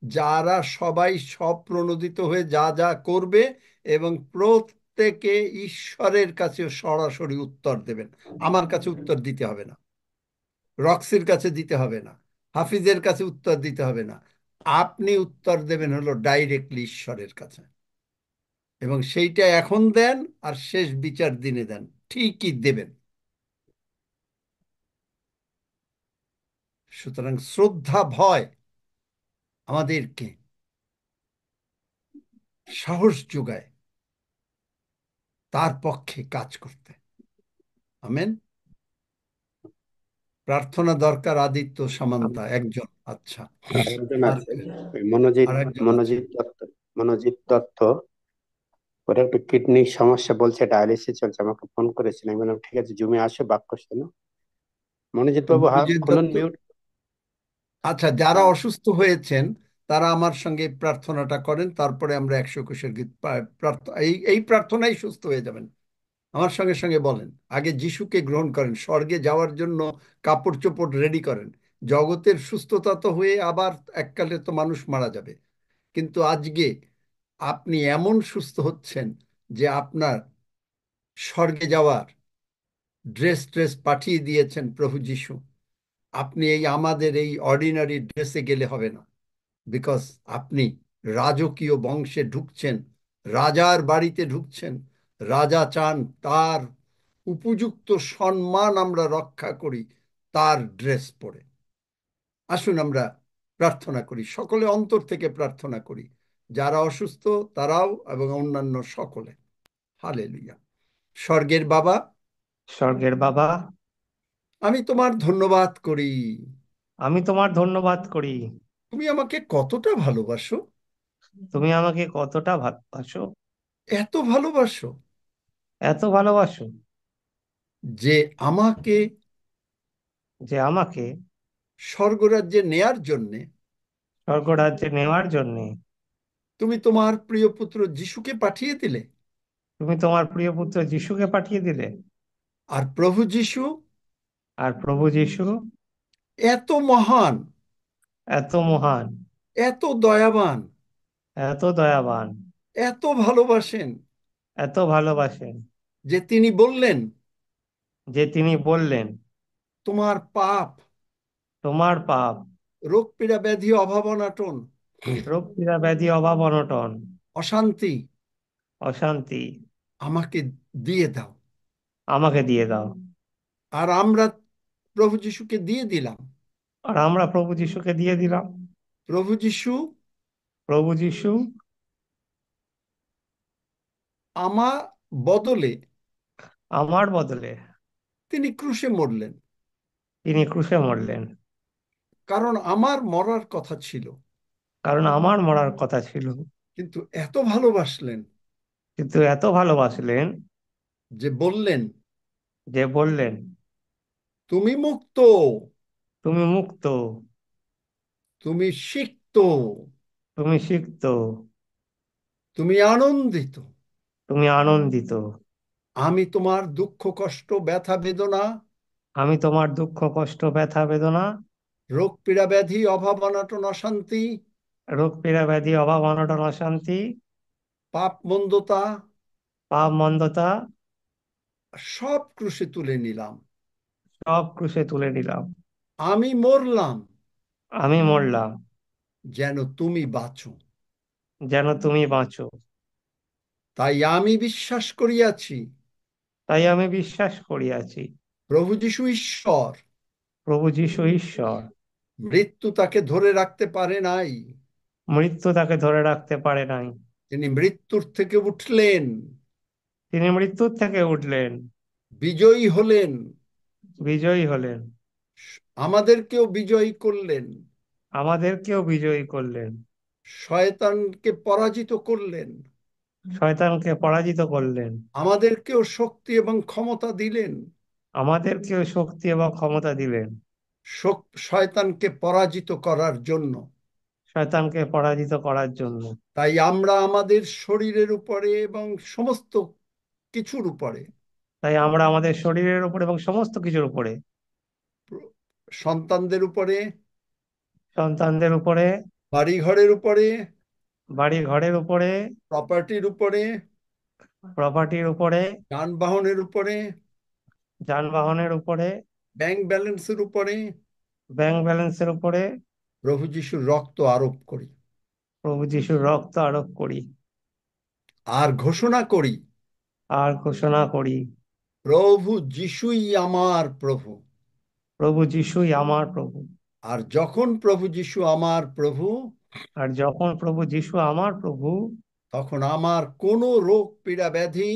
B: যারা সবাই স্বপ্রণোদিত হয়ে যা যা করবে এবং প্রত্যেকে ঈশ্বরের কাছে সরাসরি উত্তর দেবেন। আমার কাছে উত্তর দিতে হবে না, রক্সির কাছে দিতে হবে না, হাফিজের কাছে উত্তর দিতে হবে না। আপনি উত্তর দেবেন হলো ডাইরেক্টলি ঈশ্বরের কাছে, এবং সেইটা এখন দেন আর শেষ বিচার দিনে দেন, ঠিকই দেবেন। সুতরাং শ্রদ্ধা ভয় আমাদেরকে সাহস যোগায় তার পক্ষে কাজ করতে। আমেন। প্রার্থনা দরকার আদিত্য সামান্তা একজন। আচ্ছা,
F: আরেকজন
B: আর
F: আছে, ওই মনোজিৎ
B: আরেকজন আছে।
F: মনোজিৎ দত্ত। মনোজিৎ দত্ত ওর একটু কিডনির সমস্যা, বলছে ডায়ালিসিস চলছে। আমাকে ফোন করেছিল, আমি বললাম ঠিক আছে, জুমে আসো, বাক্য শোনো। মনোজিৎ বাবু,
B: মনোজিৎ
F: খুলুন
B: দত্ত,
F: মিউট।
B: আচ্ছা, যারা অসুস্থ হয়েছেন তারা আমার সঙ্গে এই প্রার্থনাটা করেন, তারপরে আমরা 100 কোষের গীত এই এই প্রার্থনাই সুস্থ হয়ে যাবেন। আমার সঙ্গে সঙ্গে বলেন, আগে যিশুকে গ্রহণ করেন, স্বর্গে যাওয়ার জন্য কাপড় চোপড় রেডি করেন। জগতের সুস্থতা তো হয়ে আবার এককালে তো মানুষ মারা যাবে, কিন্তু আজকে আপনি এমন সুস্থ হচ্ছেন যে আপনার স্বর্গে যাওয়ার ড্রেস ট্রেস পাঠিয়ে দিয়েছেন প্রভু যিশু। আপনি এই আমাদের এই অর্ডিনারি ড্রেসে গেলে হবে না, বিকজ আপনি রাজকীয় বংশে ঢুকছেন, রাজার বাড়িতে ঢুকছেন। রাজা চান তার উপযুক্ত সম্মান আমরা রক্ষা করি তার ড্রেস পরে। আসুন আমরা প্রার্থনা করি, সকলে অন্তর থেকে প্রার্থনা করি, যারা অসুস্থ তারাও এবং অন্যান্য সকলে। হালেলুয়া। স্বর্গের বাবা,
A: স্বর্গের বাবা,
B: আমি তোমার ধন্যবাদ করি।
A: আমি তোমার ধন্যবাদ করি।
B: তুমি আমাকে কতটা ভালোবাসো,
A: তুমি আমাকে কতটা ভালোবাসো,
B: এত ভালোবাসো
A: এত ভালোবাসো
B: যে আমাকে
A: যে আমাকে
B: স্বর্গরাজ্যে নেয়ার জন্যে
A: স্বর্গরাজ্যে নেওয়ার জন্যে
B: তুমি তোমার প্রিয় পুত্র যিশুকে পাঠিয়ে দিলে।
A: তুমি তোমার প্রিয় পুত্র যিশুকে পাঠিয়ে দিলে।
B: আর প্রভু যিশু
A: আর প্রভু যিশু
B: এত মহান,
A: এত মহান,
B: এত দয়াবান,
A: এত দয়াবান,
B: এত ভালোবাসেন
A: এত ভালোবাসেন
B: যে তিনি বললেন,
A: যে তিনি বললেন,
B: তোমার পাপ,
A: তোমার পাপ,
B: রোগ পীড়া ব্যাধি অভাব অনাটন,
A: রোগ পীড়া ব্যাধি অভাব অনটন,
B: অশান্তি
A: অশান্তি
B: আমাকে দিয়ে দাও।
A: আমাকে দিয়ে দাও।
B: আর আমরা প্রভু যিশুকে দিয়ে দিলাম।
A: আর আমরা প্রভু যিশুকে দিয়ে দিলাম।
B: প্রভু যিশু
A: প্রভু যিশু
B: আমার বদলে
A: আমার বদলে
B: তিনি ক্রুশে মরলেন,
A: তিনি ক্রুশে মরলেন।
B: কারণ আমার মরার কথা ছিল,
A: কারণ আমার মরার কথা ছিল।
B: কিন্তু এত ভালোবাসলেন
A: কিন্তু এত ভালোবাসলেন
B: যে বললেন,
A: যে বললেন,
B: তুমি মুক্ত,
A: তুমি মুক্ত,
B: তুমি সিক্ত,
A: তুমি সিক্ত,
B: তুমি আনন্দিত।
A: তুমি আনন্দিত।
B: আমি তোমার দুঃখ কষ্ট ব্যথা বেদনা,
A: আমি তোমার দুঃখ কষ্ট ব্যথা বেদনা,
B: রোগ পীড়া ব্যাধি অভাব অনাটন অশান্তি,
A: রোগ পীড়া ব্যাধি অভাব অনটন অশান্তি,
B: পাপ মন্দতা
A: পাপ মন্দতা
B: সব ক্রুশে তুলে নিলাম।
A: সব ক্রুশে তুলে নিলাম।
B: আমি মরলাম
A: আমি মরলাম
B: যেন তুমি বাঁচো।
A: যেন তুমি বাঁচো।
B: তাই আমি বিশ্বাস করিয়াছি
A: তাই আমি বিশ্বাস করিয়াছি
B: প্রভু যিশু ঈশ্বর,
A: প্রভু যিশু ঈশ্বর।
B: মৃত্যু তাকে ধরে রাখতে পারে নাই,
A: মৃত্যু তাকে ধরে রাখতে পারে নাই।
B: তিনি মৃত্যুর থেকে উঠলেন,
A: তিনি মৃত্যুর থেকে উঠলেন,
B: বিজয়ী হলেন,
A: বিজয়ী হলেন,
B: আমাদেরকেও বিজয়ী করলেন,
A: আমাদেরকেও বিজয়ী করলেন,
B: শয়তানকে পরাজিত করলেন,
A: শয়তানকে পরাজিত করলেন,
B: আমাদেরকেও শক্তি এবং ক্ষমতা দিলেন
A: আমাদেরকেও শক্তি এবং ক্ষমতা দিলেন
B: শয়তানকে পরাজিত করার জন্য।
A: শয়তানকে পরাজিত করার জন্য।
B: তাই আমরা আমাদের শরীরের উপরে এবং সমস্ত কিছুর উপরে,
A: তাই আমরা আমাদের শরীরের উপর এবং সমস্ত কিছুর উপরে,
B: সন্তানদের উপরে,
A: সন্তানদের উপরে,
B: বাড়িঘরের উপরে,
A: বাড়ি ঘরের উপরে,
B: প্রপার্টির উপরে,
A: প্রপার্টির উপরে,
B: যানবাহনের উপরে,
A: যানবাহনের উপরে,
B: ব্যাংক ব্যালেন্সের উপরে
A: ব্যাংক ব্যালেন্সের উপরে
B: প্রভু যিশুর রক্ত আরোপ করি।
A: প্রভু যিশুর রক্ত আরোপ করি।
B: আর ঘোষণা করি,
A: আর ঘোষণা করি,
B: প্রভু যিশুই আমার প্রভু।
A: প্রভু যিশুই আমার প্রভু।
B: আর যখন প্রভু যিশু আমার প্রভু,
A: আর যখন প্রভু যিশু আমার প্রভু,
B: তখন আমার কোনো রোগ পীড়া ব্যাধি,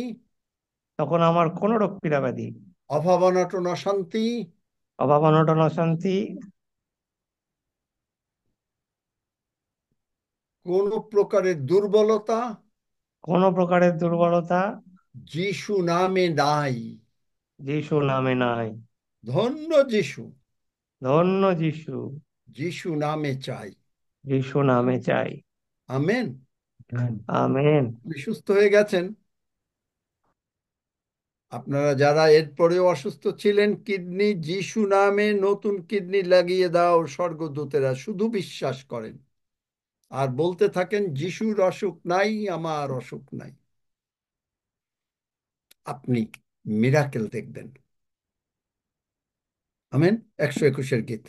A: তখন আমার কোনো রোগ পীড়া ব্যাধি,
B: অভাব অনটন অশান্তি,
A: অভাব অনটন অশান্তি,
B: কোনো প্রকারের দুর্বলতা
A: কোনো প্রকারের দুর্বলতা
B: যিশু নামে নাই।
A: যিশু নামে নাই।
B: ধন্য যিশু।
A: ধন্য যিশু।
B: যিশু নামে চাই।
A: যিশু নামে চাই।
B: আমেন।
A: আমেন।
B: আপনি সুস্থ হয়ে গেছেন। আপনারা যারা এরপরেও অসুস্থ ছিলেন, কিডনি যিশু নামে নতুন কিডনি লাগিয়ে দাও স্বর্গদূতেরা, শুধু বিশ্বাস করেন আর বলতে থাকেন যিশুর অসুখ নাই, আমার অসুখ নাই। আপনি মিরাকেল দেখবেন। আমেন। 121 গীত।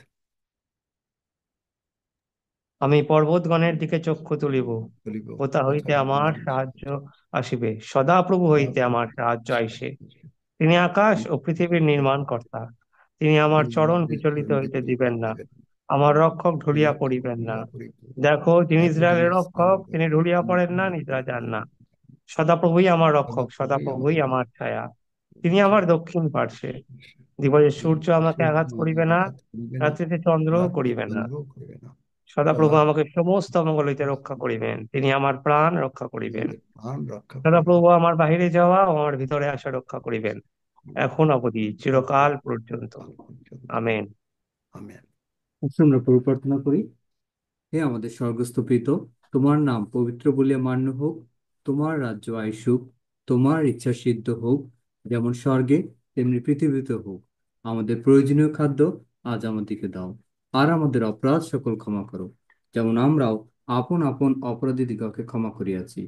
A: আমি পর্বতগণের দিকে চক্ষু তুলিব,
B: বলিব
A: কোথা হইতে
B: কোথায়
A: আমার
B: আমার
A: সাহায্য আসিবে। সদাপ্রভু হইতে আমার সাহায্য আইসে। তিনি আকাশ ও পৃথিবীর নির্মাণ কর্তা। তিনি আমার চরণ বিচলিত হইতে দিবেন না, আমার রক্ষক ঢুলিয়া পড়িবেন না। দেখো, যিনি ইসরায়েলের রক্ষক, তিনি ঢুলিয়া পড়েন না, নিদ্রা যান না। সদাপ্রভুই আমার রক্ষক, সদাপ্রভুই আমার ছায়া। তিনি আমার দক্ষিণ পার্শ্বে। দিবসে সূর্য আমাকে আঘাত করিবে না, রাত্রিতে চন্দ্রও করিবে না। সদাপ্রভু আমাকে সমস্ত অমঙ্গল হইতে রক্ষা করিবেন, তিনি আমার প্রাণ রক্ষা করিবেন।
B: প্রাণ রক্ষা করিবেন।
A: সদাপ্রভু আমার বাহিরে যাওয়া ও আমার ভিতরে আসা রক্ষা করিবেন, এখন অবধি চিরকাল পর্যন্ত। আমেন।
B: আমেন।
I: আমরা প্রভু প্রার্থনা করি। হে আমাদের স্বর্গস্থ পিত, তোমার নাম পবিত্র বলিয়া মান্য হোক, তোমার রাজ্য আইসুক, তোমার ইচ্ছা সিদ্ধ হোক, যেমন স্বর্গে তেমনি পৃথিবীতে হোক। আমাদের প্রয়োজনীয় খাদ্য আজ আমাদেরকে দাও, আর আমাদের অপরাধ সকল ক্ষমা করো, যেমন আমরাও আপন আপন অপরাধীদিগকে ক্ষমা করিয়াছি।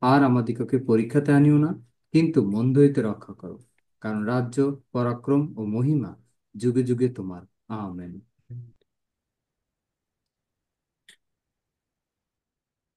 I: আর আমাদিগকে পরীক্ষাতে আনিও না, কিন্তু মন্দ হইতে রক্ষা করো, কারণ রাজ্য, পরাক্রম ও মহিমা যুগে যুগে তোমার। আমেন।